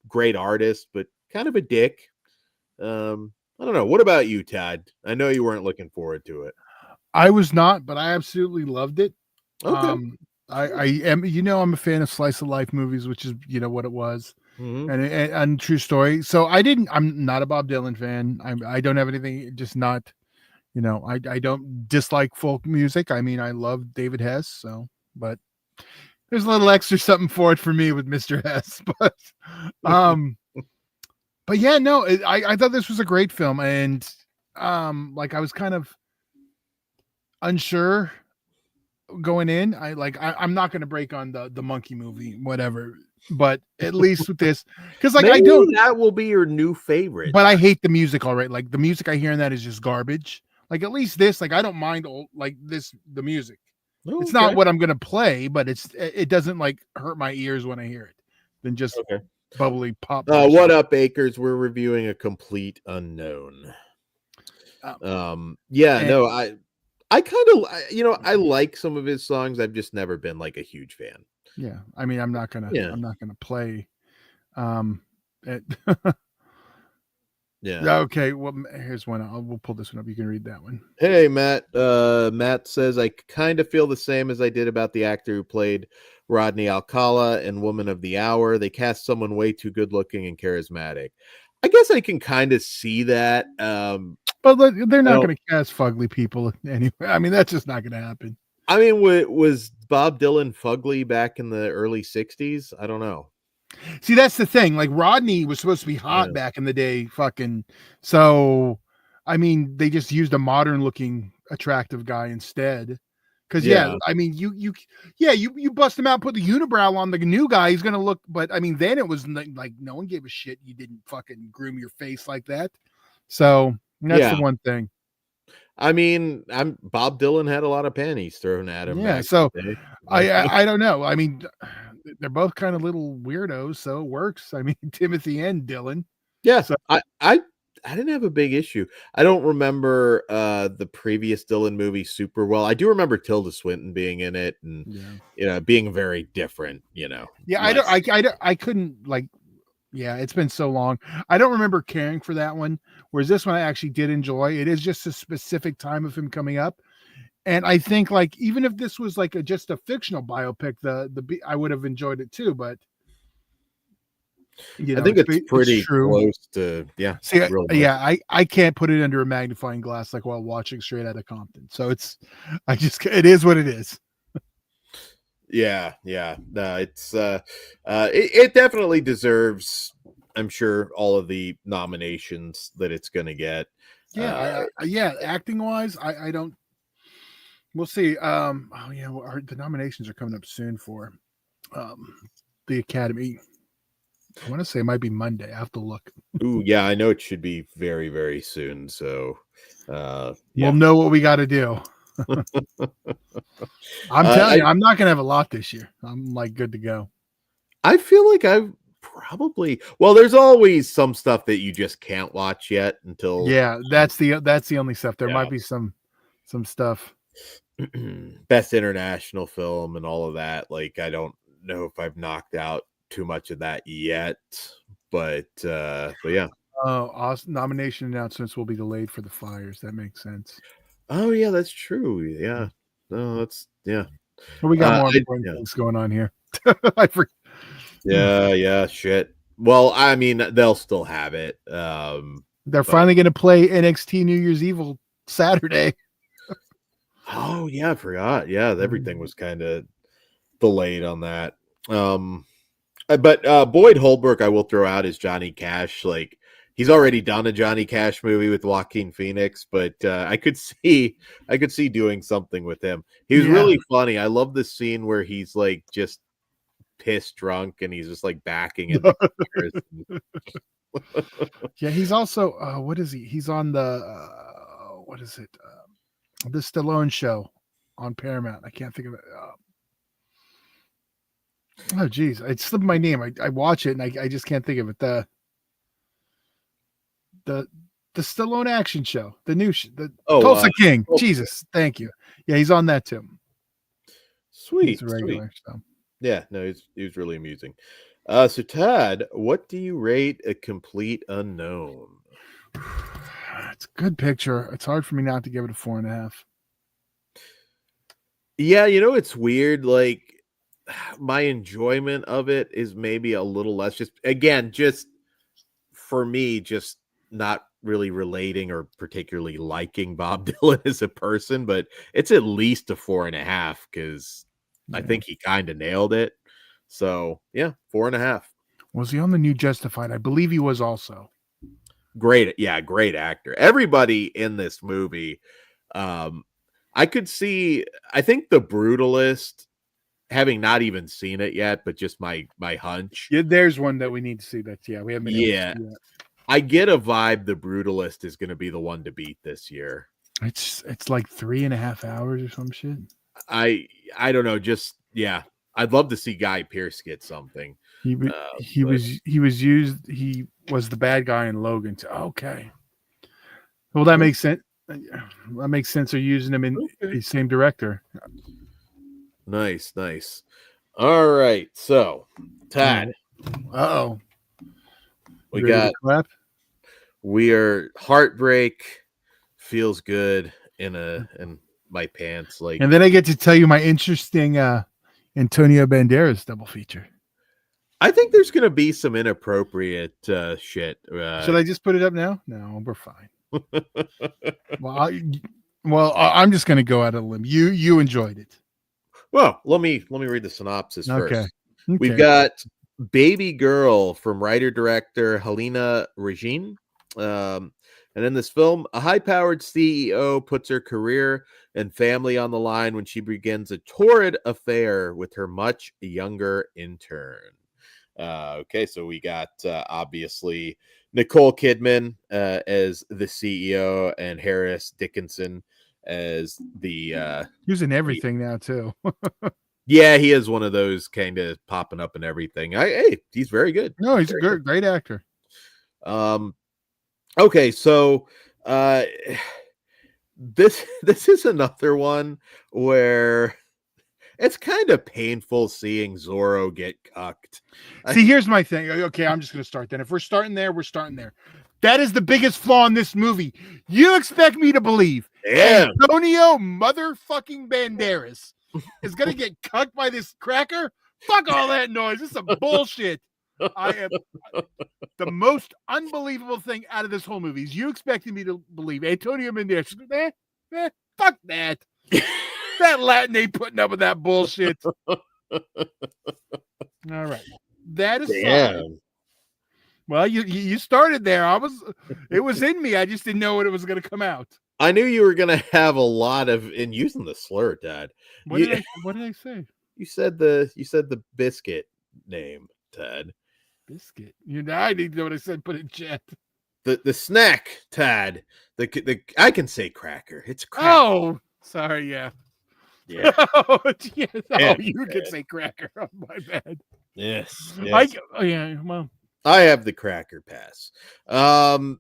great artist, but kind of a dick. I don't know. What about you, Todd? I know you weren't looking forward to it. I was not, but I absolutely loved it. Okay. I am, I'm a fan of slice of life movies, which is, what it was. Mm-hmm. And true story. So I'm not a Bob Dylan fan. I don't have anything, just not, I don't dislike folk music. I mean, I love David Hess. So, but there's a little extra something for it for me with Mr. Hess, but yeah, no, I thought this was a great film. And, like I was kind of unsure going in. I'm not going to break on the monkey movie, whatever, but at least with this, because like maybe that will be your new favorite, but I hate the music already. Like the music I hear in that is just garbage. Like at least this, like I don't mind the music. Okay. It's not what I'm going to play, but it doesn't like hurt my ears when I hear it than just bubbly pop. What up, Akers? We're reviewing A Complete Unknown. I kind of, I like some of his songs. I've just never been like a huge fan. Yeah. I mean, I'm not going to play, yeah. Okay. Well, here's one. We'll pull this one up. You can read that one. Hey, Matt. Matt says, I kind of feel the same as I did about the actor who played Rodney Alcala in Woman of the Hour. They cast someone way too good looking and charismatic. I guess I can kind of see that. But they're not going to cast fugly people anyway. I mean, that's just not going to happen. I mean, was Bob Dylan fugly back in the early 60s? I don't know. See, that's the thing. Like Rodney was supposed to be hot back in the day. Fucking. So, I mean, they just used a modern looking attractive guy instead. Because I mean, you bust him out, put the unibrow on the new guy. He's gonna look. But I mean, then it was like no one gave a shit. You didn't fucking groom your face like that. So that's the one thing. I mean, Bob Dylan had a lot of panties thrown at him. Yeah. So I don't know. I mean, they're both kind of little weirdos, so it works. I mean, Timothy and Dylan. Yeah. So I didn't have a big issue. I don't remember the previous Dylan movie super well. I do remember Tilda Swinton being in it and being very different, Yeah, I couldn't like it's been so long. I don't remember caring for that one. Whereas this one I actually did enjoy. It is just a specific time of him coming up. And I think like even if this was like just a fictional biopic, I would have enjoyed it too, but I think it's pretty close to See, I can't put it under a magnifying glass like while watching Straight Outta Compton. So it is what it is. Yeah. No, it's it definitely deserves, I'm sure, all of the nominations that it's going to get. Acting wise, I don't. We'll see. The nominations are coming up soon for the Academy. I want to say it might be Monday. I have to look. Ooh, yeah, I know it should be very, very soon. So we'll know what we got to do. I'm telling you, I'm not gonna have a lot this year. I'm like good to go. I feel like I've probably there's always some stuff that you just can't watch yet until that's the only stuff. There might be some stuff. Best international film and all of that. Like I don't know if I've knocked out too much of that yet, but yeah. Nomination announcements will be delayed for The Fires. That makes sense. Oh yeah, that's true. Yeah. No, that's Well, we got more important things going on here. I forget. Yeah, shit. Well, I mean, they'll still have it. They're finally going to play NXT New Year's Evil Saturday. Oh yeah, I forgot. Yeah, everything was kind of delayed on that. But Boyd Holbrook, I will throw out as Johnny Cash. Like he's already done a Johnny Cash movie with Joaquin Phoenix, but I could see doing something with him. He was really funny. I love the scene where he's like just pissed drunk and he's just like backing in the Yeah, he's also what is he? He's on the what is it? The Stallone show on Paramount. I can't think of it. Oh geez, it slipped my name. I watch it and I just can't think of it. the Stallone action show, the new the Oh, Tulsa King. Tulsa. Jesus, thank you. Yeah, he's on that too. Sweet, He's a regular. sweet. So. Yeah, no, he was really amusing. So Todd, what do you rate A Complete Unknown? It's a good picture. It's hard for me not to give it a 4.5. Yeah, it's weird. Like my enjoyment of it is maybe a little less. Just for me, just not really relating or particularly liking Bob Dylan as a person, but it's at least a 4.5 because I think he kind of nailed it. So yeah, 4.5. Was he on the new Justified? I believe he was also. Great actor. Everybody in this movie. I could see, I think The Brutalist, having not even seen it yet, but just my hunch. Yeah, there's one that we need to see. We haven't been able to see that. I get a vibe The Brutalist is going to be the one to beat this year. It's like 3.5 hours or some shit. I don't know. Just I'd love to see Guy Pearce get something. He was the bad guy in Logan. Okay. Well, that makes sense. That makes sense. They're using him in the same director. Nice. All right. So, Todd. Uh-oh. We are heartbreak feels good in my pants. Like, and then I get to tell you my interesting Antonio Banderas double feature. I think there's going to be some inappropriate shit. Should I just put it up now? No, we're fine. Well, I'm just going to go out on a limb. You enjoyed it. Well, let me read the synopsis first. Okay. We've got Babygirl from writer-director Helena Regine. And in this film, a high-powered CEO puts her career and family on the line when she begins a torrid affair with her much younger intern. Okay, so we got obviously Nicole Kidman as the CEO and Harris Dickinson as the he's in everything now too. Yeah, he is one of those kind of popping up in everything. Hey, he's very good. No, he's a great actor. Okay, so this is another one where it's kind of painful seeing Zorro get cucked. See, here's my thing. Okay, I'm just going to start then. If we're starting there, we're starting there. That is the biggest flaw in this movie. You expect me to believe Antonio motherfucking Banderas is going to get cucked by this cracker? Fuck all that noise. This is some bullshit. I am the most unbelievable thing out of this whole movie is you expecting me to believe Antonio Banderas. Fuck that. That Latin ain't putting up with that bullshit. All right. That is fine. Well, you started there. It was in me. I just didn't know when it was going to come out. I knew you were going to have a lot of in using the slur, Dad. What did I say? You said the biscuit name, Ted. Biscuit. I need to know what I said. Put it in chat. The snack, Tad. The I can say cracker. It's cracker. Oh, sorry. Yeah. Yeah. You can say cracker. Oh, my bad. Yes. Well, I have the cracker pass.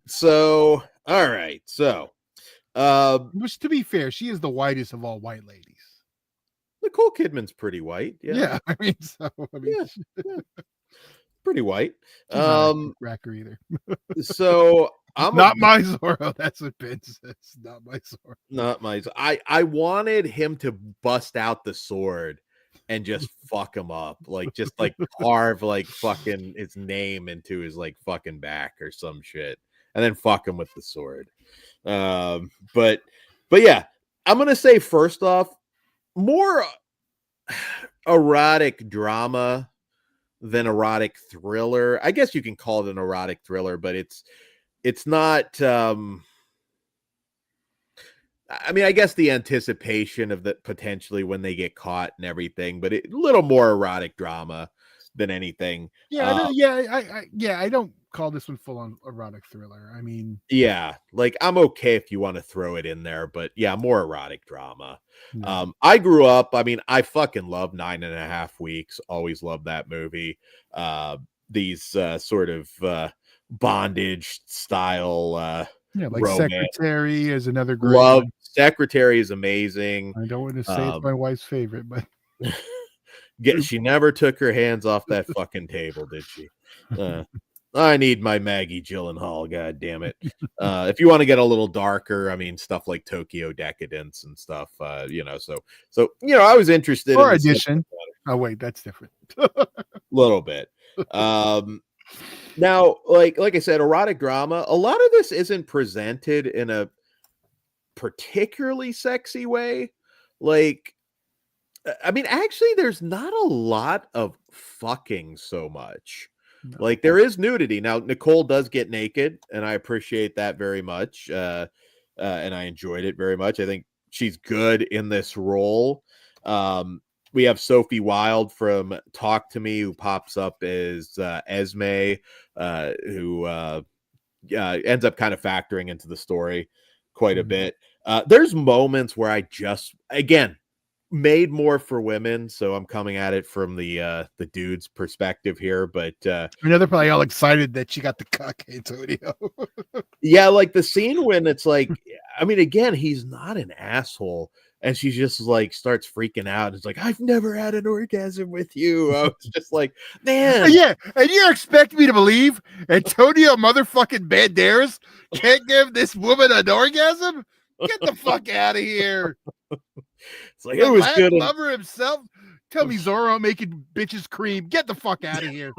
So all right. So which, to be fair, she is the whitest of all white ladies. Nicole Kidman's pretty white. Yeah. Yeah, pretty white. Cracker either. So I'm not my Zorro. That's what Ben says. Not my Zorro. Not my. I wanted him to bust out the sword and just fuck him up, just carve fucking his name into his fucking back or some shit, and then fuck him with the sword. But yeah, I'm gonna say first off, more erotic drama than erotic thriller. I guess you can call it an erotic thriller, but it's not. I mean, I guess the anticipation of that potentially when they get caught and everything, but a little more erotic drama than anything. Yeah, I don't call this one full on erotic thriller. I mean, yeah, I'm okay if you want to throw it in there, but yeah, more erotic drama. I grew up, I mean, I fucking love 9.5 Weeks. Always loved that movie. These sort of bondage style Yeah, like romance. Secretary is another great Love one. Secretary is amazing. I don't want to say it's my wife's favorite, but She never took her hands off that fucking table, did she? I need my Maggie Gyllenhaal, god damn it. If you want to get a little darker, I mean stuff like Tokyo Decadence and stuff, so I was interested in or this Edition. Oh wait, that's different. little bit. Now, like I said, erotic drama, a lot of this isn't presented in a particularly sexy way. Like, I mean, actually, there's not a lot of fucking so much. No. Like, there is nudity. Now, Nicole does get naked, and I appreciate that very much. And I enjoyed it very much. I think she's good in this role. We have Sophie Wilde from Talk to Me, who pops up as Esme, who ends up kind of factoring into the story quite a bit. There's moments where I just, again, made more for women, so I'm coming at it from the dude's perspective here, but I know they're probably all excited that she got the cuck, Antonio. yeah, like the scene when it's like, I mean, again, he's not an asshole, and she just like starts freaking out. It's like, I've never had an orgasm with you. I was just like, man, Yeah, and you expect me to believe Antonio motherfucking Banderas can't give this woman an orgasm? Get the fuck out of here. It's like, it was good. Lover himself. Tell me Zorro making bitches cream. Get the fuck out of here.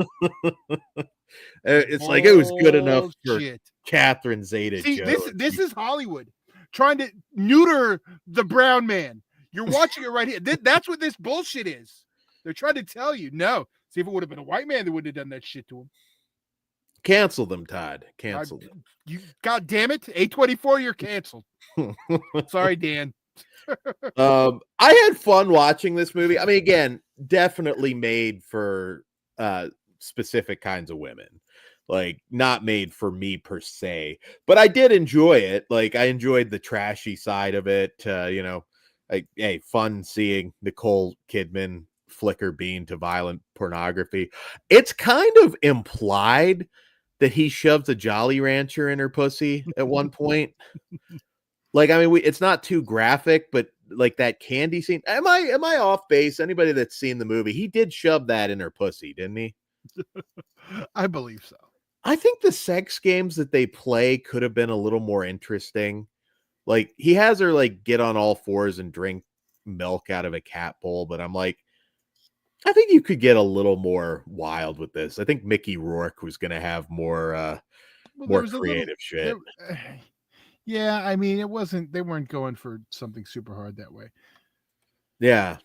It's like, it was good enough for Catherine Zeta See, Jones. this is Hollywood trying to neuter the brown man. You're watching it right here. That's what this bullshit is. They're trying to tell you. No. See, if it would have been a white man, they wouldn't have done that shit to him. Cancel them, Todd. Cancel them. You, God damn it. A24, you're canceled. Sorry, Dan. I had fun watching this movie. I mean, again, definitely made for specific kinds of women, like not made for me per se, but I did enjoy it. Like, I enjoyed the trashy side of it. Hey, fun seeing Nicole Kidman flicker bean to violent pornography. It's kind of implied that he shoves a Jolly Rancher in her pussy at one point. Like, I mean, it's not too graphic, but like that candy scene. Am I off base? Anybody that's seen the movie, he did shove that in her pussy, didn't he? I believe so. I think the sex games that they play could have been a little more interesting. Like, he has her like get on all fours and drink milk out of a cat bowl, but I'm like, I think you could get a little more wild with this. I think Mickey Rourke was going to have more creative shit. Yeah, I mean, they weren't going for something super hard that way. Yeah.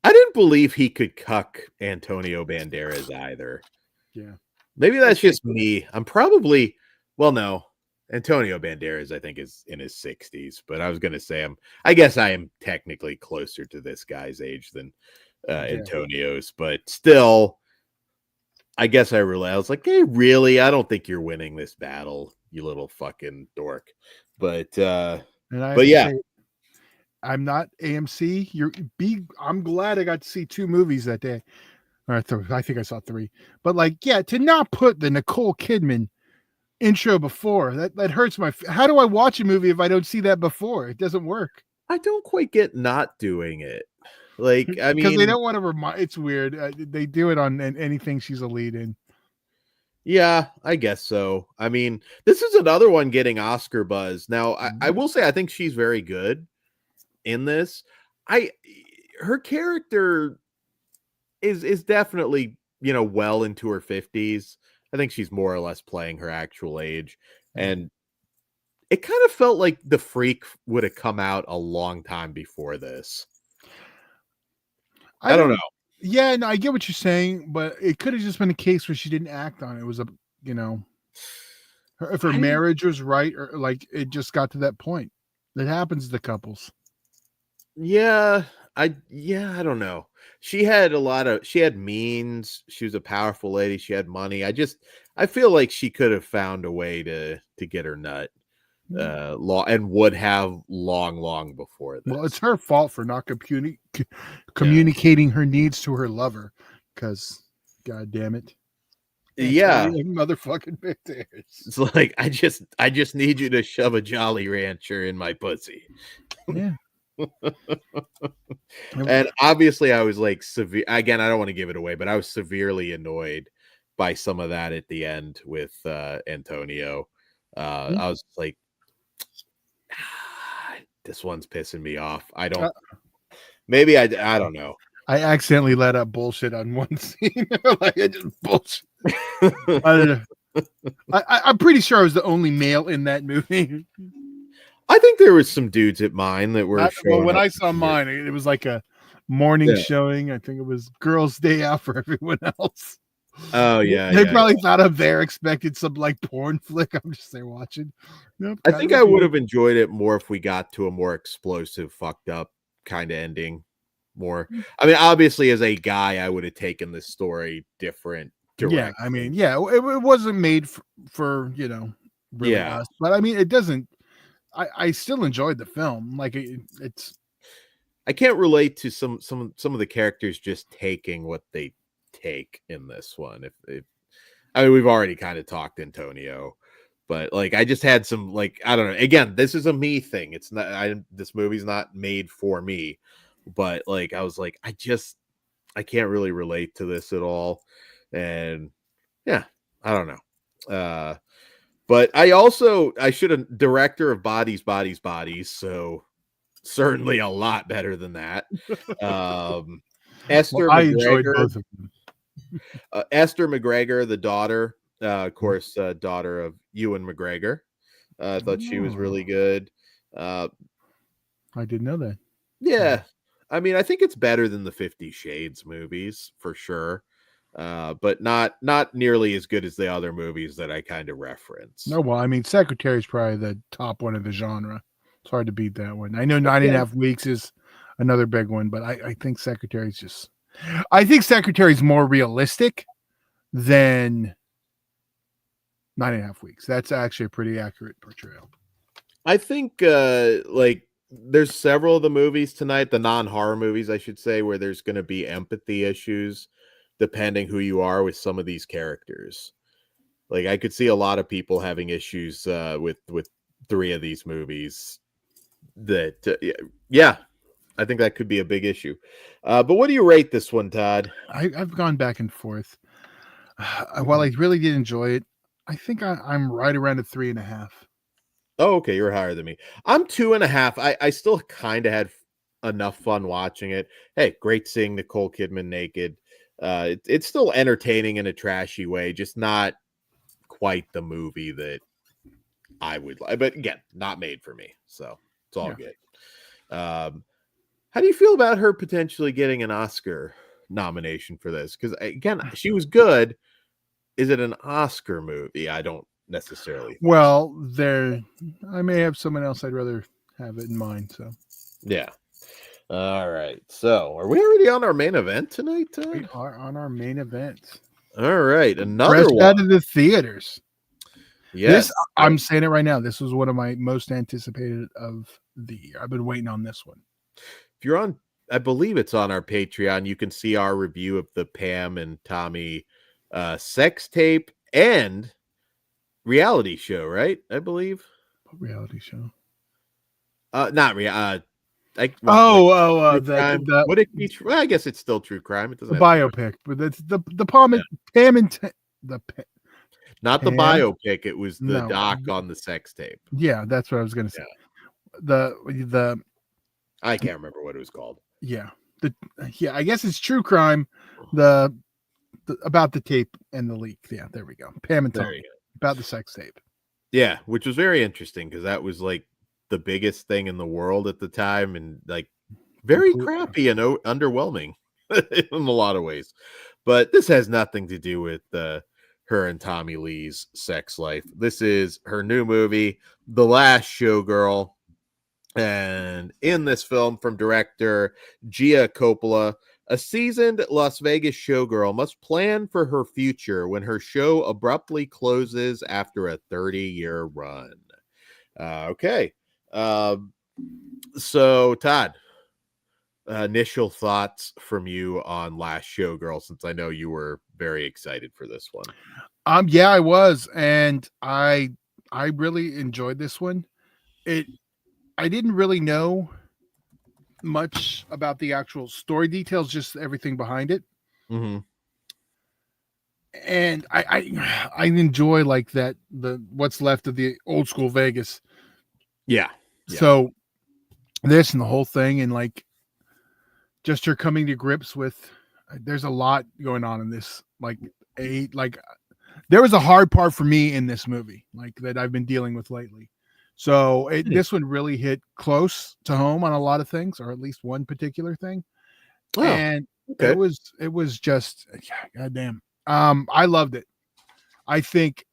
I didn't believe he could cuck Antonio Banderas either. Yeah. Maybe that's just me. No. Antonio Banderas, I think, is in his 60s, but I was going to say I guess I am technically closer to this guy's age than Antonio's, but still, I guess I was like, hey, really? I don't think you're winning this battle, you little fucking dork. But yeah, I'm not AMC. I'm glad I got to see 2 movies that day. I think I saw 3. But like, yeah, to not put the Nicole Kidman intro before that hurts my. How do I watch a movie if I don't see that before? It doesn't work. I don't quite get not doing it. Like, I mean, because they don't want to remind. It's weird. They do it on anything she's a lead in. Yeah, I guess so. I mean, this is another one getting Oscar buzz. Now, I will say I think she's very good in this. Her character is definitely, well into her 50s. I think she's more or less playing her actual age. And it kind of felt like The Freak would have come out a long time before this. I don't know. Yeah, no, I get what you're saying, but it could have just been a case where she didn't act on it. It was if her marriage was right, or like it just got to that point. That happens to couples. Yeah, I don't know. She had means. She was a powerful lady. She had money. I feel like she could have found a way to get her nut. And would have long before this. Well, it's her fault for not communicating her needs to her lover, because god damn it. Yeah. Motherfucking pigtails. It's like, I just need you to shove a Jolly Rancher in my pussy. Yeah. And obviously I was like severe again, I don't want to give it away, but I was severely annoyed by some of that at the end with Antonio. I was like, this one's pissing me off. I don't maybe I don't know. I accidentally let up bullshit on one scene. Like I just bullshit. I don't know. I'm pretty sure I was the only male in that movie. I think there was some dudes at mine that were Well, when up I saw mine, it was like a morning showing. I think it was girls' day out for everyone else. Oh yeah, they probably thought up there, expected some like porn flick. I'm just there watching. Nope, I think I would have enjoyed it more if we got to a more explosive, fucked up kind of ending. More, I mean, obviously, as a guy, I would have taken this story different. Yeah, I mean, yeah, it wasn't made for really us, but I mean, it doesn't. I still enjoyed the film. Like it's. I can't relate to some of the characters just taking what they take in this one. If I mean, we've already kind of talked Antonio, but like I just had some like I don't know. Again, this is a me thing. It's not. This movie's not made for me, but like I was like I can't really relate to this at all, and yeah, I don't know. But I should have director of Bodies, so certainly a lot better than that. Esther I McGregor, enjoyed both of them. Esther McGregor, the daughter, of course, daughter of Ewan McGregor. I thought she was really good. I didn't know that. Yeah, I mean, I think it's better than the 50 Shades movies for sure. But not nearly as good as the other movies that I kind of reference. No, well, I mean, Secretary is probably the top one of the genre. It's hard to beat that one. I know 9.5 Weeks is another big one, but I think Secretary's just. I think Secretary's more realistic than 9.5 Weeks. That's actually a pretty accurate portrayal. I think like there's several of the movies tonight, the non-horror movies, I should say, where there's going to be empathy issues depending who you are with some of these characters. Like I could see a lot of people having issues with 3 of these movies. That yeah, I think that could be a big issue. But what do you rate this one, Todd? I've gone back and forth. While I really did enjoy it, I think I'm right around a 3.5. Oh, okay, you're higher than me. I'm 2.5. I still kind of had enough fun watching it. Hey, great seeing Nicole Kidman naked. It's still entertaining in a trashy way, just not quite the movie that I would like. But again, not made for me, so it's all good. How do you feel about her potentially getting an Oscar nomination for this? Because again, she was good. Is it an Oscar movie? I don't necessarily think. Well, I may have someone else I'd rather have it in mind. So yeah. All right. So are we already on our main event tonight, Todd? We are on our main event. All right. Another Fresh one out of the theaters. Yes. I'm saying it right now. This was one of my most anticipated of the year. I've been waiting on this one. If you're on, I believe it's on our Patreon, you can see our review of the Pam and Tommy sex tape and reality show, right? I believe. What reality show? Not real. The would it be true? Well, I guess it's still true crime. It doesn't the biopic, but that's the Pam and not the biopic. It was the doc on the sex tape. Yeah, that's what I was going to say. Yeah. The I can't remember what it was called. Yeah, I guess it's true crime. The about the tape and the leak. Yeah, there we go. Pam and Tommy about the sex tape. Yeah, which was very interesting because that was like the biggest thing in the world at the time, and like very crappy and underwhelming in a lot of ways. But this has nothing to do with her and Tommy Lee's sex life. This is her new movie, The Last Showgirl. And in this film from director Gia Coppola, a seasoned Las Vegas showgirl must plan for her future when her show abruptly closes after a 30-year run. Okay. So, Todd, initial thoughts from you on Last Showgirl, since I know you were very excited for this one. Yeah, I was, and I really enjoyed this one. I didn't really know much about the actual story details, just everything behind it. Mm-hmm. And I enjoy like that the what's left of the old school Vegas. Yeah. Yeah. So this and the whole thing, and like just her coming to grips with there's a lot going on in this. Like there was a hard part for me in this movie, like that I've been dealing with lately. So this one really hit close to home on a lot of things, or at least one particular thing. Oh, And okay. it was just goddamn. I loved it. I think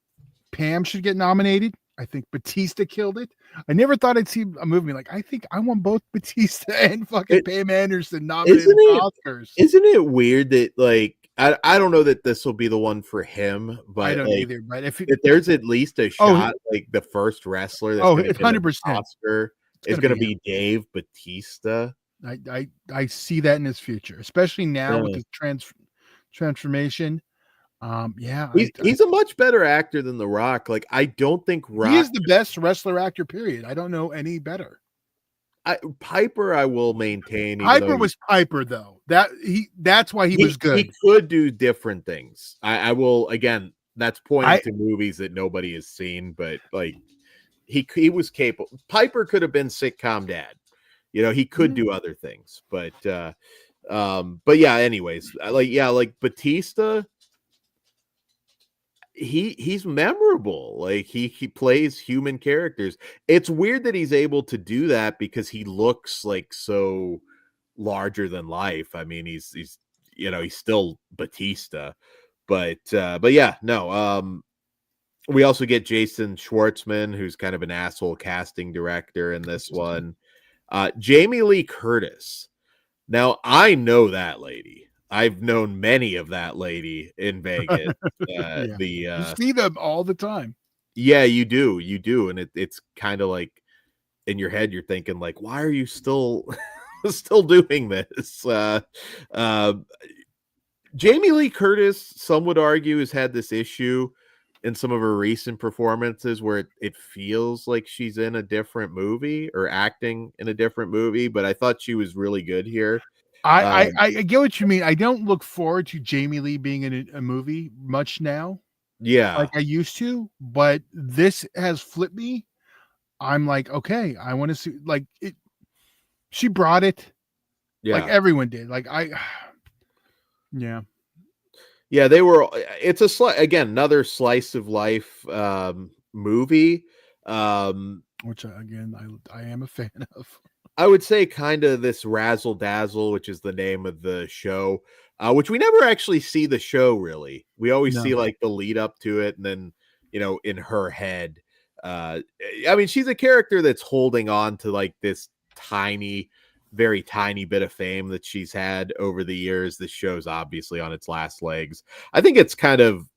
Pam should get nominated. I think Batista killed it. I never thought I'd see a movie like I think I want both Batista and fucking Pam Anderson nominated for Oscars. Isn't it weird that like I don't know that this will be the one for him, I but don't like either. But if there's at least a shot, like the first wrestler that's going to it's get an 100%. Oscar is going to be Dave Batista. I see that in his future, especially now with Yeah. his transformation. Yeah, He's a much better actor than The Rock. Like I don't think he Rock is the best wrestler actor. Period. I don't know any better. Piper I will maintain. Piper was Piper though. That's why he was good. He could do different things. I will again. That's pointing to movies that nobody has seen, but like he was capable. Piper could have been sitcom dad. You know, he could do other things, but yeah. Anyways, like Batista. He's memorable. Like he plays human characters. It's weird that he's able to do that because he looks like so larger than life. I mean, he's you know, he's still Batista, but yeah, no. We also get Jason Schwartzman, who's kind of an asshole casting director in this one. Jamie Lee Curtis. Now I know that lady. I've known many of that lady in Vegas. Yeah. You see them all the time. Yeah, you do, and it's kind of like in your head, you're thinking like, why are you still still doing this? Jamie Lee Curtis, some would argue, has had this issue in some of her recent performances where it feels like she's in a different movie or acting in a different movie, but I thought she was really good here. I get what you mean. I don't look forward to Jamie Lee being in a movie much now, Yeah, like I used to, but this has flipped me. I'm like, okay, I want to see like it. She brought it, like yeah, everyone did. Yeah, yeah. They were. It's again another slice of life movie. which again I am a fan of. I would say kind of this Razzle Dazzle, which is the name of the show, which we never actually see the show really. We always see No. like the lead up to it, and then you know in her head. I mean, she's a character that's holding on to like this tiny, very tiny bit of fame that she's had over the years. This show's obviously on its last legs. I think it's kind of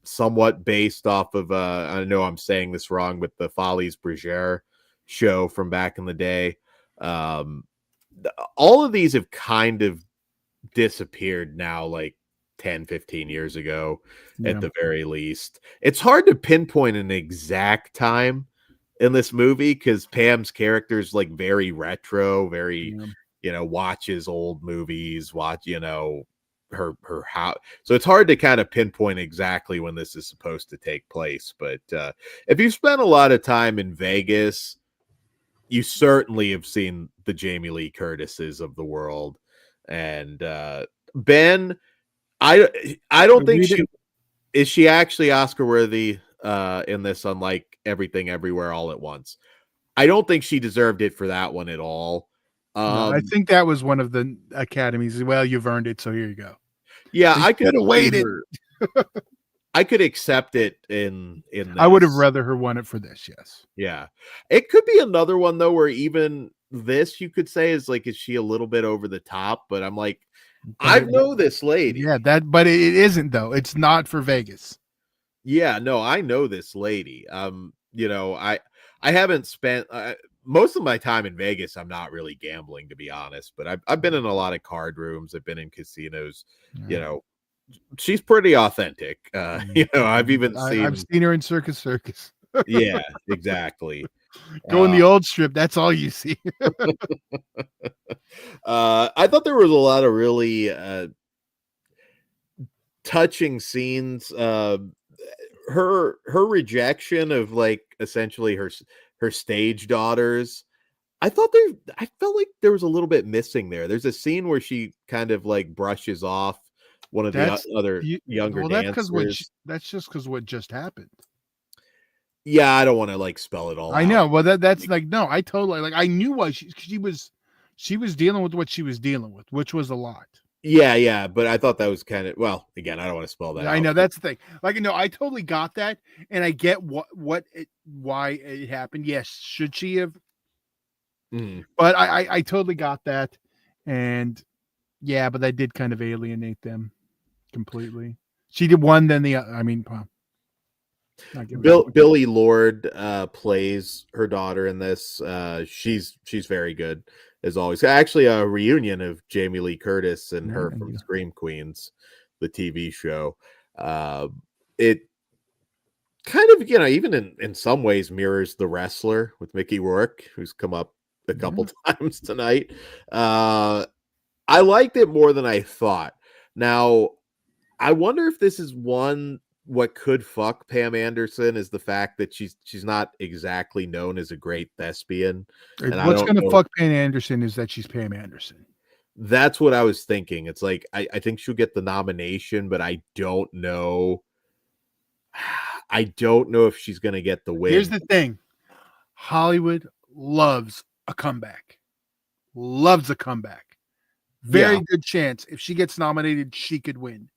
somewhat based off of I know I'm saying this wrong, but the Follies Bergère show from back in the day. Um, all of these have kind of disappeared now, like 10-15 years ago at the very least. It's hard to pinpoint an exact time in this movie because Pam's character is like very retro, very you know, watches old movies, her house. So it's hard to kind of pinpoint exactly when this is supposed to take place. But if you spent a lot of time in Vegas, you certainly have seen the Jamie Lee Curtises of the world. And Ben, I don't think she actually Oscar worthy in this, unlike Everything Everywhere All at Once. I don't think she deserved it for that one at all. No, I think that was one of the academies. Well, you've earned it, so here you go. Yeah, I could have waited. I could accept it in this. I would have rather her won it for this. Yes. Yeah, it could be another one though, where even this you could say is like, is she a little bit over the top? But I'm like, I know this lady. Yeah, but it isn't though. It's not for Vegas. Yeah, no, I know this lady. You know, I haven't spent most of my time in Vegas. I'm not really gambling, to be honest, but I've been in a lot of card rooms. I've been in casinos. You know, she's pretty authentic. I've even I've seen. seen her in Circus Circus. Yeah, exactly. Go in the old strip. That's all you see. I thought there was a lot of really touching scenes. Her rejection of like essentially her stage daughters. I felt like there was a little bit missing there. There's a scene where she kind of like brushes off one of the other younger dancers. That's just because what just happened. Yeah, I don't want to like spell it all out. I know. Well, that's like, no, I totally, like, I knew why she was dealing with what she was dealing with, which was a lot. Yeah, but I thought that was kind of, well, again, I don't want to spell that out. I know, that's the thing. Like, no, I totally got that, and I get why it happened. Yes, should she have? But I totally got that, and yeah, but that did kind of alienate them completely. She did one, then the other. I mean, Billy Lord plays her daughter in this. She's very good as always. Actually, a reunion of Jamie Lee Curtis and her from Scream Queens, the TV show. It kind of, even in some ways mirrors The Wrestler with Mickey Rourke, who's come up a couple times tonight. I liked it more than I thought. Now, I wonder if this is what could fuck Pam Anderson is the fact that she's not exactly known as a great thespian. And what's going to fuck Pam Anderson is that she's Pam Anderson. That's what I was thinking. It's like, I think she'll get the nomination, but I don't know. I don't know if she's going to get the win. Here's the thing. Hollywood loves a comeback. Loves a comeback. Very good chance if she gets nominated, she could win.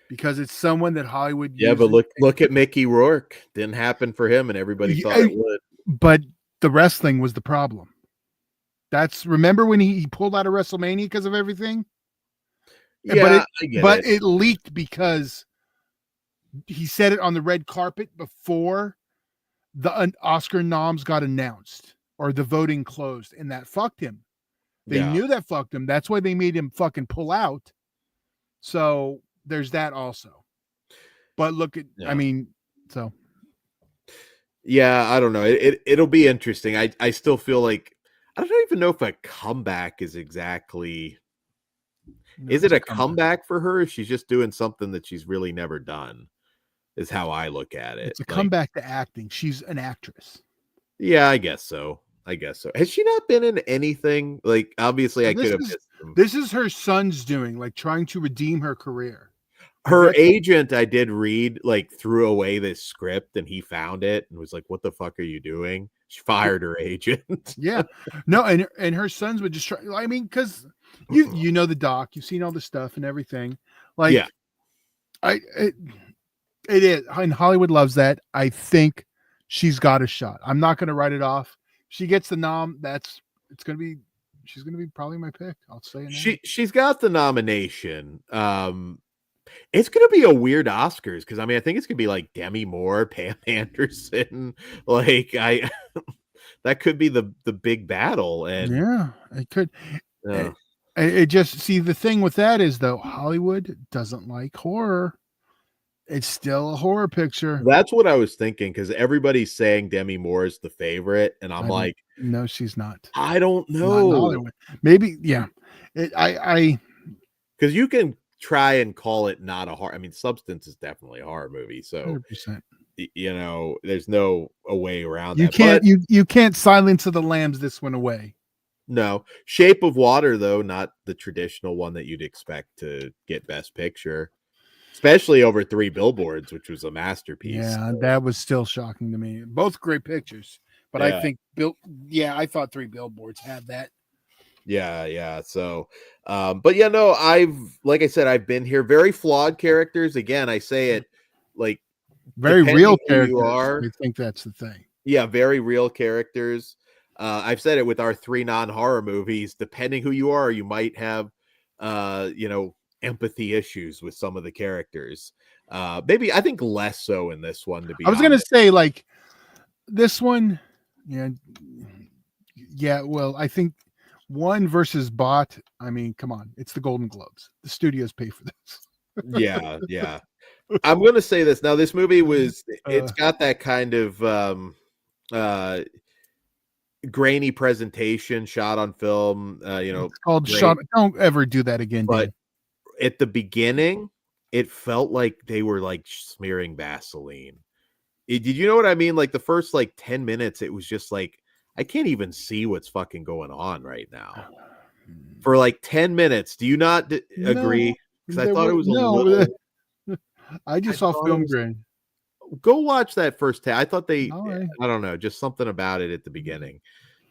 Because it's someone that Hollywood uses. Yeah, but look at Mickey Rourke. Didn't happen for him, and everybody thought it would. But the wrestling was the problem. Remember when he pulled out of WrestleMania because of everything? Yeah, but it leaked because he said it on the red carpet before the Oscar noms got announced or the voting closed, and that fucked him. They knew that fucked him. That's why they made him fucking pull out. So there's that also. But look at, I mean, so. Yeah, I don't know. It'll be interesting. I still feel like, I don't even know if a comeback is exactly, is it a comeback for her? If she's just doing something that she's really never done, is how I look at it. It's a comeback to acting. She's an actress. Yeah, I guess so. Has she not been in anything? Like, obviously, I could have missed them. This is her son's doing, like, trying to redeem her career. Her agent, I did read, like, threw away this script, and he found it and was like, "What the fuck are you doing?" She fired her agent. Yeah, no, and her sons would just try. I mean, because you know the doc, you've seen all the stuff and everything. Like, yeah, it is, and Hollywood loves that. I think she's got a shot. I'm not going to write it off. She gets the nom. She's going to be probably my pick. I'll say it. She's got the nomination. It's going to be a weird Oscars because I mean I think it's going to be like Demi Moore, Pam Anderson. Like that could be the big battle. And yeah, it could. It just, see, the thing with that is, though, Hollywood doesn't like horror. It's still a horror picture. That's what I was thinking, because everybody's saying Demi Moore is the favorite, and I'm like, no, she's not. I don't know. Maybe, yeah. Because you can try and call it not a horror. I mean, Substance is definitely a horror movie, so 100%. There's no a way around that. You can't Silence of the Lambs this one away. No. Shape of Water, though, not the traditional one that you'd expect to get Best Picture. Especially over Three Billboards, which was a masterpiece. Yeah, that was still shocking to me. Both great pictures, but I think I thought Three Billboards had that. Yeah. So, but yeah, no, like I said, I've been here. Very flawed characters. Again, I say it like very real characters. You are. I think that's the thing. Yeah, very real characters. I've said it with our 3 non-horror movies. Depending who you are, you might have, empathy issues with some of the characters. Maybe I think less so in this one, to be honest. I was gonna say, like, this one, well, I think one versus Bot, I mean, come on, it's the Golden Globes. The studios pay for this. Yeah. I'm gonna say this now. This movie it's got that kind of uh grainy presentation shot on film. It's called great, Sean. Don't ever do that again, but Dan. at the beginning, it felt like they were like smearing Vaseline. Did you know what I mean? Like the first like 10 minutes, it was just like I can't even see what's fucking going on right now. For like 10 minutes, do you not No, agree? Because I there thought it were was a no. little. I I just saw thought it film was. grain. Go watch that first. I thought they. All right. I don't know, just something about it at the beginning.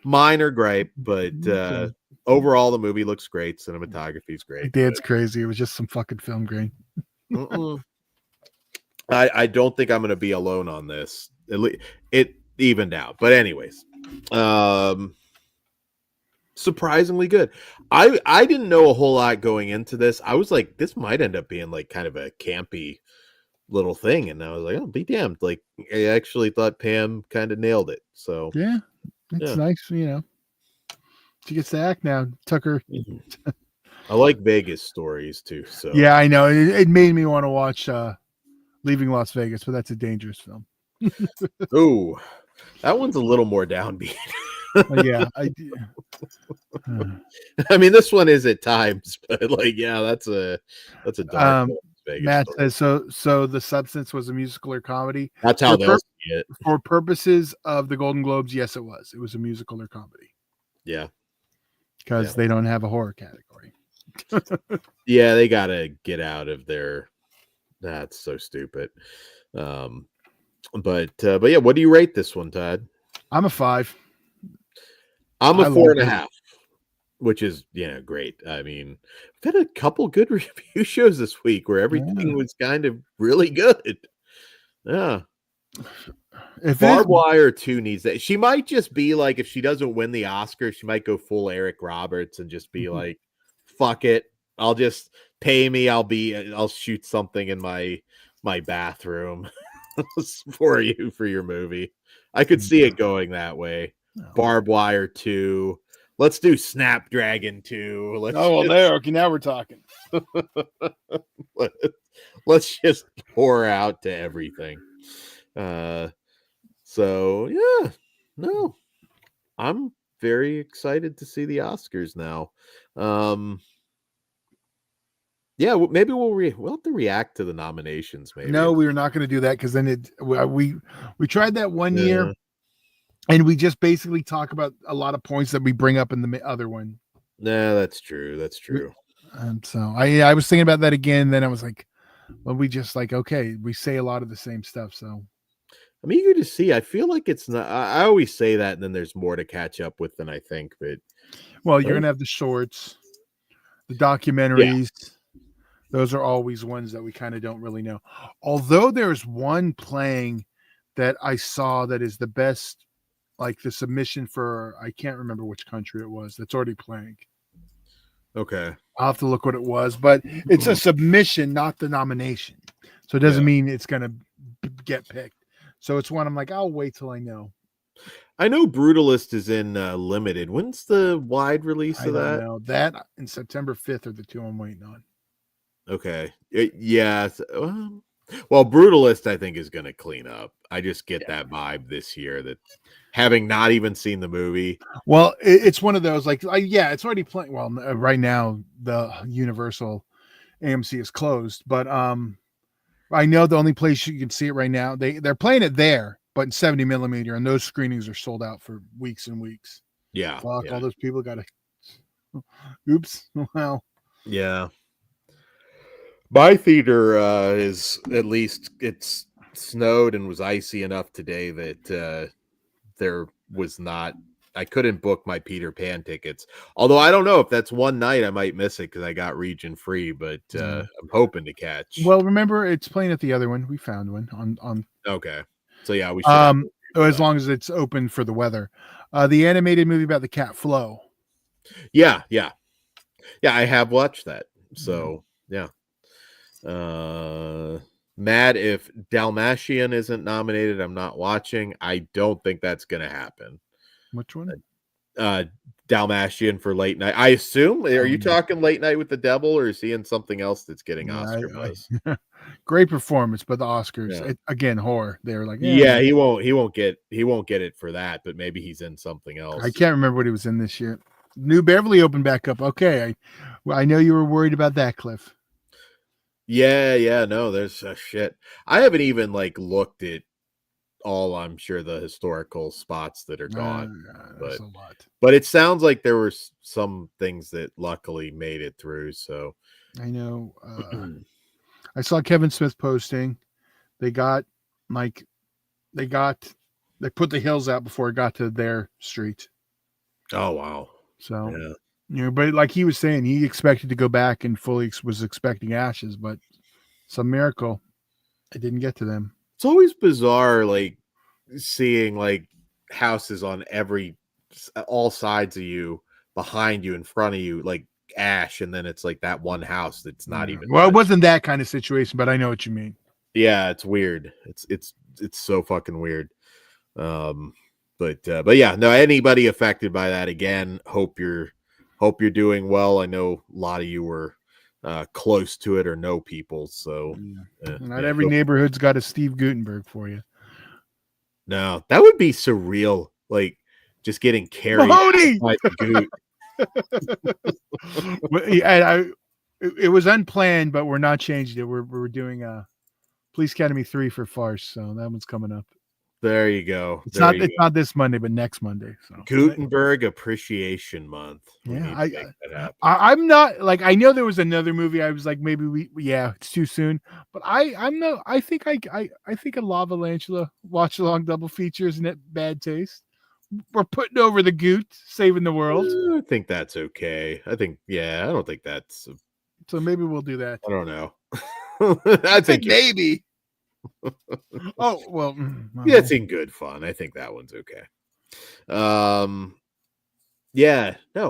Minor gripe, but Okay. overall the movie looks great. Cinematography is great. Dan's crazy. It was just some fucking film grain. Mm-mm. I don't think I'm going to be alone on this. It evened out, but anyways, surprisingly good. I didn't know a whole lot going into this. I was like, this might end up being like kind of a campy little thing, and I was like, oh, be damned! Like I actually thought Pam kind of nailed it. So Yeah, it's nice. She gets to act now. Tucker. I like Vegas stories too. So Yeah, I know. It made me want to watch Leaving Las Vegas, but that's a dangerous film. oh, that one's a little more downbeat. Yeah, I do. I mean, this one is at times, but like, yeah, that's a dark Vegas Matt story. says so. The Substance was a musical or comedy. That's how they'll see it. For purposes of the Golden Globes, yes, it was. It was a musical or comedy. Yeah, because they don't have a horror category. Yeah, they gotta get out of their. That's so stupid. But yeah, what do you rate this one, Todd? I'm a 5. I'm a 4.5, which is great. I mean, we've had a couple good review shows this week where everything was kind of really good. Yeah. If Barbed Wire 2 needs that. She might just be like, if she doesn't win the Oscar, she might go full Eric Roberts and just be like, fuck it. I'll just pay me. I'll shoot something in my bathroom for you for your movie. I could see it going that way. No. Barbed Wire 2. Let's do Snapdragon 2. Okay, now we're talking. Let's just pour out to everything. So yeah, no, I'm very excited to see the Oscars now. Yeah, maybe we'll have to react to the nominations. Maybe no, we were not going to do that because then we tried that one year, and we just basically talk about a lot of points that we bring up in the other one. Nah, that's true. That's true. So I was thinking about that again. And then I was like, well, we just like we say a lot of the same stuff. So I'm eager to see. I feel like it's not. I always say that, and then there's more to catch up with than I think. But you're gonna have the shorts, the documentaries. Yeah. Those are always ones that we kind of don't really know. Although there's one playing that I saw that is the best, like the submission for I can't remember which country it was. That's already playing. Okay, I'll have to look what it was, but it's a submission, not the nomination. So it doesn't mean it's gonna get picked. So it's one I'm like, I'll wait till I know. I know Brutalist is in limited. When's the wide release of that? Know. That in September 5th are the two I'm waiting on. Okay. Yeah. Well, Brutalist, I think, is going to clean up. I just get that vibe this year that having not even seen the movie. Well, it's one of those like, it's already playing. Well, right now the Universal AMC is closed, but I know the only place you can see it right now, they're playing it there, but in 70 millimeter, and those screenings are sold out for weeks and weeks. Yeah. Fuck, all those people got to. Oops. Wow. Yeah. My theater is at least it's snowed and was icy enough today that there was not. I couldn't book my Peter Pan tickets. Although I don't know if that's one night I might miss it because I got region free, but I'm hoping to catch. Well, remember it's playing at the other one. We found one on. Okay, so yeah, we should. As long as it's open for the weather. The animated movie about the cat Flo. Yeah. I have watched that. So yeah. Mad if Dalmatian isn't nominated, I'm not watching. I don't think that's gonna happen. Which one? Dalmatian for Late Night. I assume. Are you talking Late Night with the Devil, or is he in something else that's getting Oscar buzz? Great performance, but the Oscars again, horror. They were like, yeah, he won't get it for that, but maybe he's in something else. I can't remember what he was in this year. New Beverly opened back up. Okay, I know you were worried about that, Cliff. Yeah, no, there's shit. I haven't even like looked at all, I'm sure, the historical spots that are gone, that's a lot. But it sounds like there were some things that luckily made it through. So I know. I saw Kevin Smith posting. They put the hills out before it got to their street. Oh wow! So but like he was saying, he expected to go back and fully was expecting ashes, but some miracle, it didn't get to them. It's always bizarre, like seeing like houses on all sides of you, behind you, in front of you, like ash, and then it's like that one house that's not even. Well, it wasn't that kind of situation, but I know what you mean. Yeah, it's weird. It's so fucking weird. But yeah, no, anybody affected by that, again, hope you're doing well. I know a lot of you were close to it or know people, so not every neighborhood's got a Steve Gutenberg for you. No, that would be surreal, like just getting carried by the Goot. It was unplanned, but we're not changing it. We're doing Police Academy 3 for Farce, so that one's coming up. There you go. It's not this Monday, but next Monday. So Gutenberg Appreciation Month. I'm not like, I know there was another movie. I was like, maybe it's too soon. But I think a Lava Lantula watch along double feature isn't it bad taste. We're putting over the Goot, saving the world. I think that's okay. I don't think that's. So maybe we'll do that. I don't know. I think maybe. Oh well, it's in good fun. I think that one's okay. No,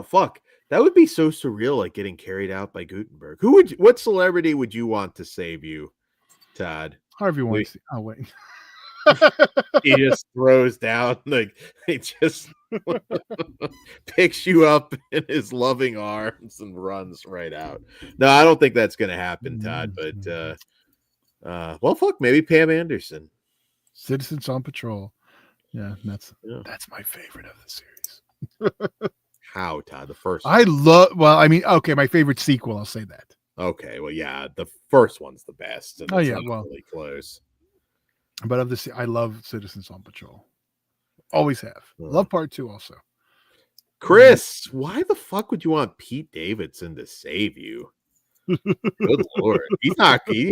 fuck, that would be so surreal, like getting carried out by Gutenberg. What celebrity would you want to save you, Todd? Harvey Weinstein. Oh wait, he just throws down, like he just picks you up in his loving arms and runs right out. No, I don't think that's gonna happen, Todd. But well, fuck, maybe Pam Anderson. Citizens on Patrol. Yeah, that's my favorite of the series. How, Todd? The first one. My favorite sequel, I'll say that. Okay, well, yeah, the first one's the best. And really close. But I love Citizens on Patrol. Always have. Love part 2 also. Chris, why the fuck would you want Pete Davidson to save you? Good Lord. He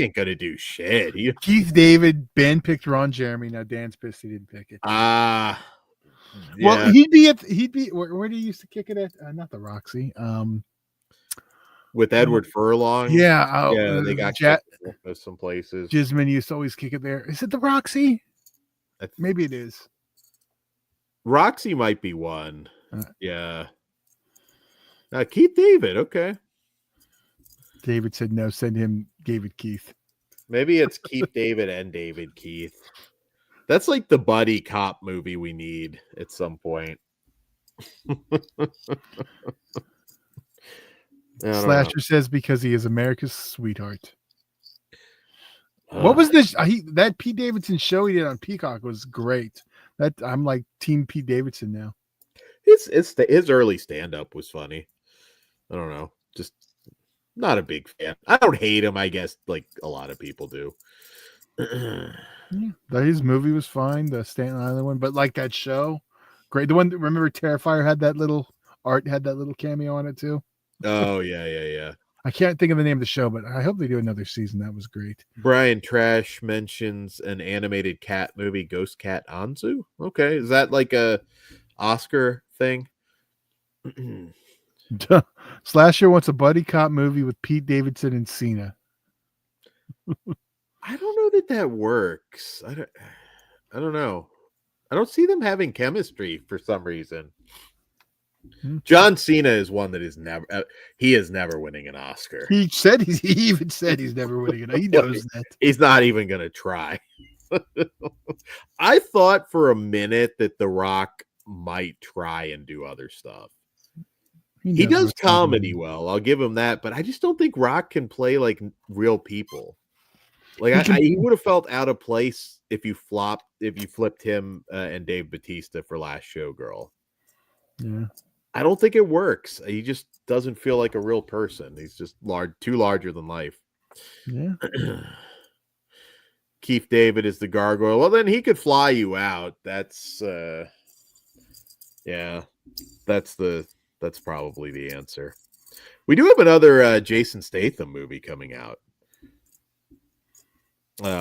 ain't gonna do shit. Keith David, Ben picked Ron Jeremy. Now Dan's pissed he didn't pick it. Well, he'd be where do you used to kick it at? Not the Roxy. With Edward Furlong. Yeah, they got some places. Gisman used to always kick it there. Is it the Roxy? Maybe it is. Roxy might be one. Yeah. Keith David, okay. David said no, send him David Keith. Maybe it's Keith David and David Keith. That's like the buddy cop movie we need at some point. Slasher says because he is America's sweetheart. What was this? That Pete Davidson show he did on Peacock was great. I'm like Team Pete Davidson now. His early stand-up was funny. I don't know, just not a big fan. I don't hate him, I guess, like a lot of people do. His movie was fine, the Staten Island one, but like that show, great. The one, remember Terrifier had that little cameo on it too. Oh yeah. I can't think of the name of the show, but I hope they do another season. That was great. Brian Trash mentions an animated cat movie, Ghost Cat Anzu. Okay, is that like a Oscar thing? Slasher wants a buddy cop movie with Pete Davidson and Cena. I don't know that works. I don't know. I don't see them having chemistry for some reason. John Cena is one that is never. He is never winning an Oscar. He even said he's never winning it. He knows that. He's not even going to try. I thought for a minute that The Rock might try and do other stuff. He He knows does what's comedy happening. well. I'll give him that, but I just don't think Rock can play like real people. Like He can. he would have felt out of place if you flipped him and Dave Bautista for Last Showgirl. Yeah. I don't think it works. He just doesn't feel like a real person. He's just too larger than life. Yeah. Keith David is the gargoyle. Well, then he could fly you out. That's yeah. That's probably the answer. We do have another Jason Statham movie coming out.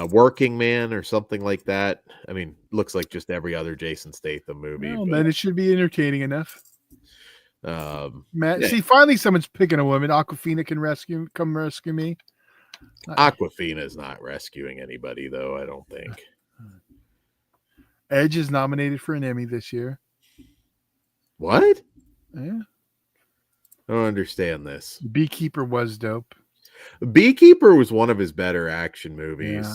Working Man or something like that. I mean, looks like just every other Jason Statham movie. Well, but, then it should be entertaining enough. Matt, yeah. see, finally someone's picking a woman. Aquafina can come rescue me. Aquafina is not rescuing anybody, though, I don't think. Edge is nominated for an Emmy this year. What? Yeah. I don't understand this. Beekeeper was dope. Beekeeper was one of his better action movies.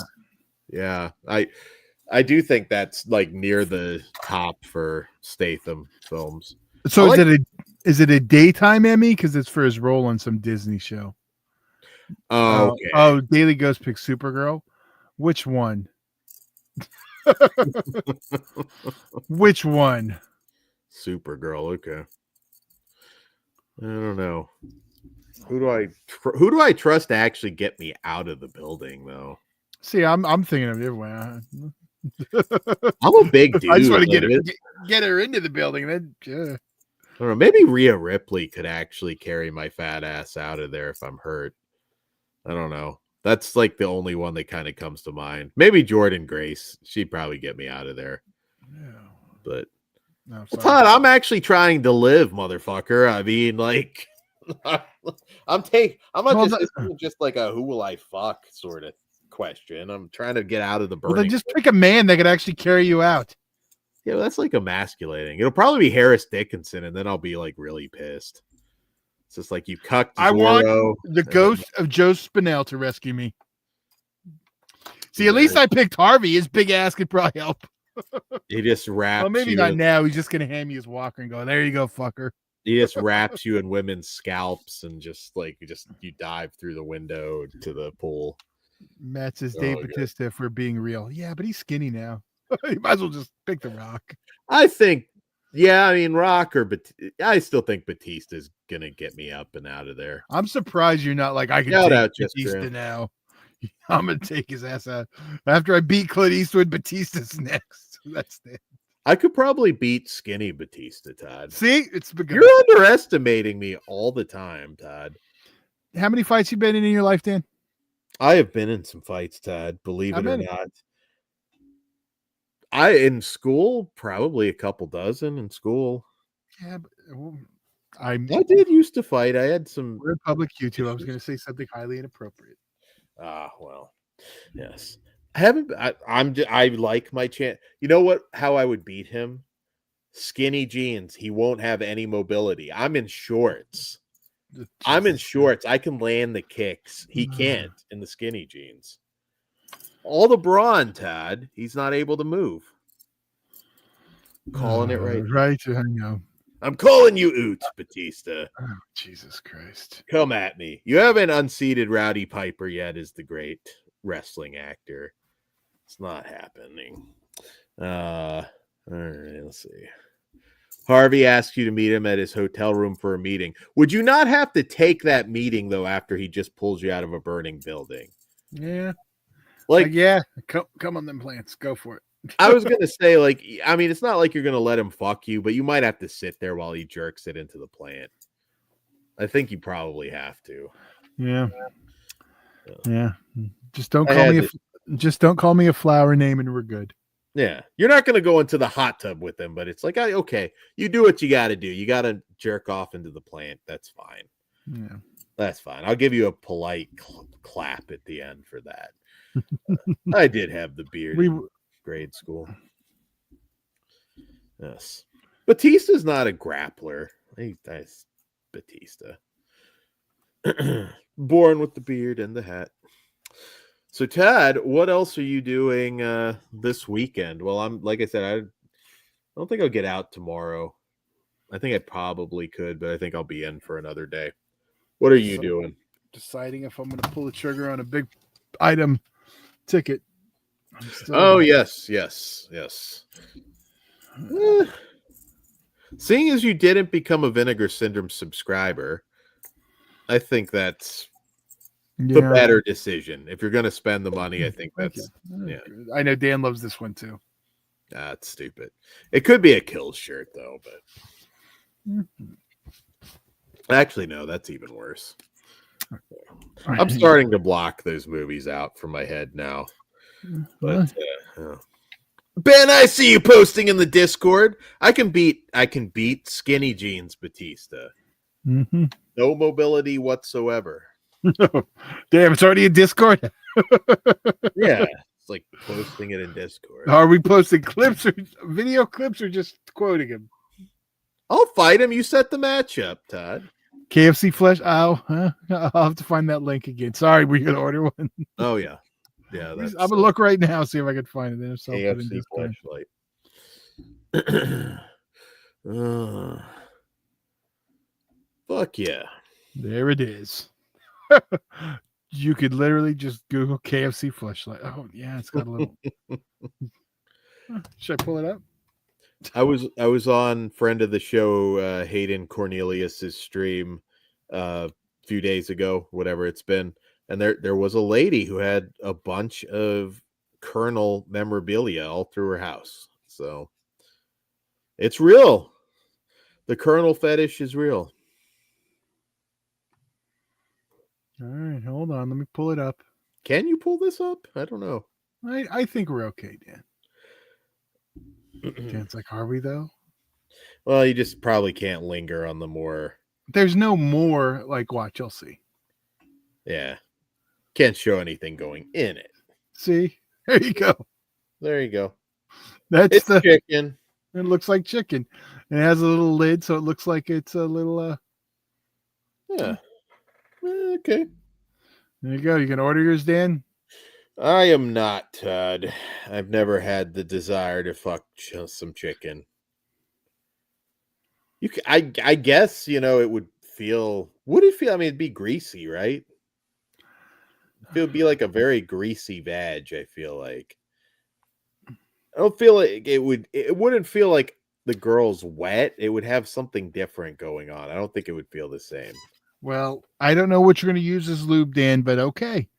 Yeah. I do think that's like near the top for Statham films. So is it a daytime Emmy? Because it's for his role on some Disney show. Oh, okay. Daily Ghost picked Supergirl. Which one? Which one? Supergirl. Okay. I don't know. Who do I trust to actually get me out of the building, though? See, I'm thinking of it. Well, I'm a big dude. I just want to get her into the building. Then, I don't know. Maybe Rhea Ripley could actually carry my fat ass out of there if I'm hurt. I don't know. That's like the only one that kind of comes to mind. Maybe Jordan Grace. She'd probably get me out of there. Yeah. But no, Todd, I'm actually trying to live, motherfucker. I mean, like, I'm not just like a who will I fuck sort of question. I'm trying to get out of the burning. Well, then just pick a man that could actually carry you out. Yeah, that's like emasculating. It'll probably be Harris Dickinson, and then I'll be like really pissed. It's just like you cucked. I want the ghost of Joe Spinell to rescue me. See, at least I picked Harvey. His big ass could probably help. He just wraps. Well, maybe not now. He's just gonna hand me his walker and go, "There you go, fucker." He just wraps you in women's scalps and just you dive through the window to the pool. Matt says Dave Bautista for being real. Yeah, but he's skinny now. You might as well just pick the Rock. I think, yeah, I mean, Rock I still think Batista's gonna get me up and out of there. I'm surprised you're not like I can take Batista now. I'm gonna take his ass out after I beat Clint Eastwood. Batista's next. That's it. I could probably beat skinny Batista, Todd. See, you're underestimating me all the time, Todd. How many fights you been in your life, Dan? I have been in some fights, Todd. Believe it or not. In school, probably a couple dozen in school. Yeah, but I did used to fight. I had some. We're in public YouTube. I was going to say something highly inappropriate. Well, yes. I like my chance. You know what? How I would beat him? Skinny jeans. He won't have any mobility. I'm in shorts. I'm in shorts. I can land the kicks. He can't in the skinny jeans. All the brawn, Todd. He's not able to move. Calling it right. Right. I know. I'm calling you Oot, Batista. Oh, Jesus Christ. Come at me. You haven't unseated Rowdy Piper yet as the great wrestling actor. It's not happening. All right, let's see. Harvey asks you to meet him at his hotel room for a meeting. Would you not have to take that meeting, though, after he just pulls you out of a burning building? Yeah. Like yeah, come on them plants. Go for it. I was going to say, like, I mean, it's not like you're going to let him fuck you, but you might have to sit there while he jerks it into the plant. I think you probably have to. Yeah. Yeah. Just don't call me a flower name and we're good. Yeah. You're not going to go into the hot tub with him, but it's like, okay, you do what you got to do. You got to jerk off into the plant. That's fine. Yeah. That's fine. I'll give you a polite clap at the end for that. I did have the beard in grade school. Yes. Batista's not a grappler. That's Batista. Born with the beard and the hat. So, Tad, what else are you doing this weekend? Well, like I said, don't think I'll get out tomorrow. I think I probably could, but I think I'll be in for another day. What are you doing? Deciding if I'm going to pull the trigger on a big item ticket. Oh, yes. Seeing as you didn't become a Vinegar Syndrome subscriber, I think that's the better decision. If you're going to spend the money, I think that's I know Dan loves this one too. That's stupid. It could be a Kills shirt though, but actually no, that's even worse. I'm starting to block those movies out from my head now. But Ben, I see you posting in the Discord. I can beat skinny jeans Batista. Mm-hmm. No mobility whatsoever. Damn, it's already in Discord. Yeah, it's like posting it in Discord. Are we posting clips or video clips or just quoting him? I'll fight him. You set the match up, Todd. KFC flesh. Oh, I'll have to find that link again. Sorry, we're gonna order one. Oh yeah. Yeah, I'm gonna look right now, see if I can find it. KFC flashlight. Fuck yeah. There it is. You could literally just Google KFC flashlight. Oh yeah, it's got a little. Should I pull it up? I was on friend of the show Hayden Cornelius's stream a few days ago, whatever it's been. And there was a lady who had a bunch of Colonel memorabilia all through her house. So it's real. The Colonel fetish is real. All right, hold on. Let me pull it up. Can you pull this up? I don't know. I think we're okay, Dan. Dan's like, are we though? Well, you just probably can't linger on the more. There's no more. Like, watch, you'll see. Yeah. Can't show anything going in it. See? There you go. There you go. That's the chicken. It looks like chicken. And it has a little lid, so it looks like it's a little yeah. Okay. There you go. You can order yours, Dan. I am not, Todd. I've never had the desire to fuck some chicken. I guess, it would feel. Would it feel? I mean, it'd be greasy, right? It would be like a very greasy vag, I feel like. I don't feel like it wouldn't feel like the girl's wet. It would have something different going on. I don't think it would feel the same. Well, I don't know what you're going to use as lube, Dan, but okay.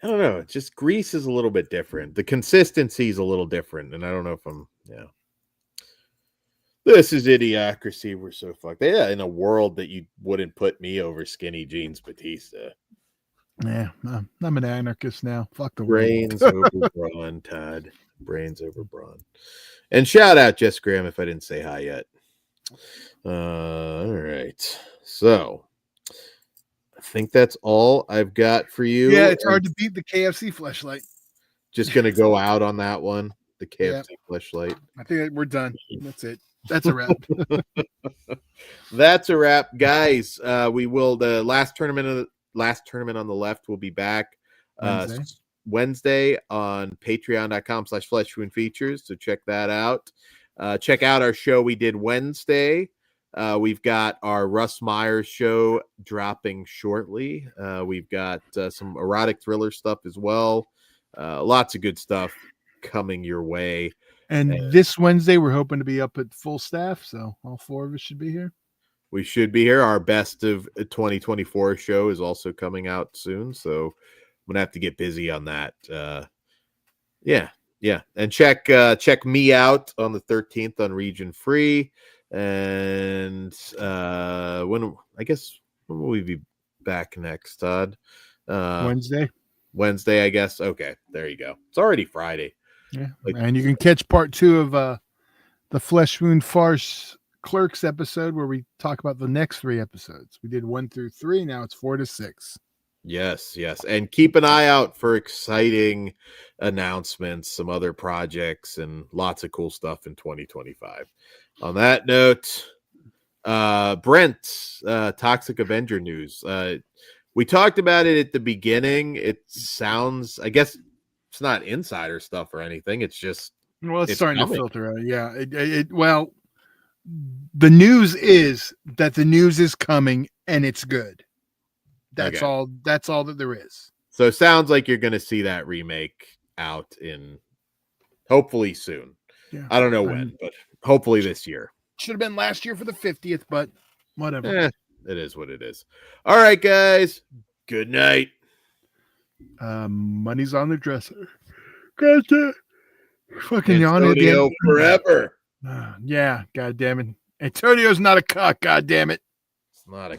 I don't know. It's just grease is a little bit different. The consistency is a little different, and I don't know if I'm. This is idiocracy. We're so fucked. Yeah, in a world that you wouldn't put me over skinny jeans Batista. Yeah, I'm an anarchist now. Fuck the brains over brawn, Todd. Brains over brawn. And shout out Jess Graham if I didn't say hi yet. All right. So I think that's all I've got for you. Yeah, it's hard to beat the KFC fleshlight. Just gonna go out on that one. The KFC fleshlight. I think we're done. That's it. That's a wrap. That's a wrap, guys. We will the last tournament on the left will be back Wednesday on patreon.com/fleshwoundfeatures. So check that out. Check out our show we did Wednesday. We've got our Russ Myers show dropping shortly. We've got some erotic thriller stuff as well. Lots of good stuff coming your way. And this Wednesday, we're hoping to be up at full staff. So all four of us should be here. We should be here. Our best of 2024 show is also coming out soon. So I'm going to have to get busy on that. Yeah. And check me out on the 13th on Region Free. And when will we be back next, Todd? Wednesday, I guess. Okay, there you go. It's already Friday. Yeah, and you can catch part 2 of the Flesh Wound Farce Clerks episode where we talk about the next 3 episodes. We did 1 through 3. Now it's 4 to 6. Yes. And keep an eye out for exciting announcements, some other projects, and lots of cool stuff in 2025. On that note, Brent, Toxic Avenger news. We talked about it at the beginning. It sounds, I guess it's not insider stuff or anything. It's just Well, it's starting coming. to filter out. Yeah. Well, the news is that the news is coming and it's good. That's all. That's all that there is. So it sounds like you're going to see that remake out in hopefully soon. Yeah. I don't know when, but hopefully this year. Should have been last year for the 50th, but whatever. It is what it is. All right, guys. Good night. Money's on the dresser. Gotcha. Fucking yawning Antonio again. forever. Yeah, god damn it. Antonio's not a cock, god damn it. It's not a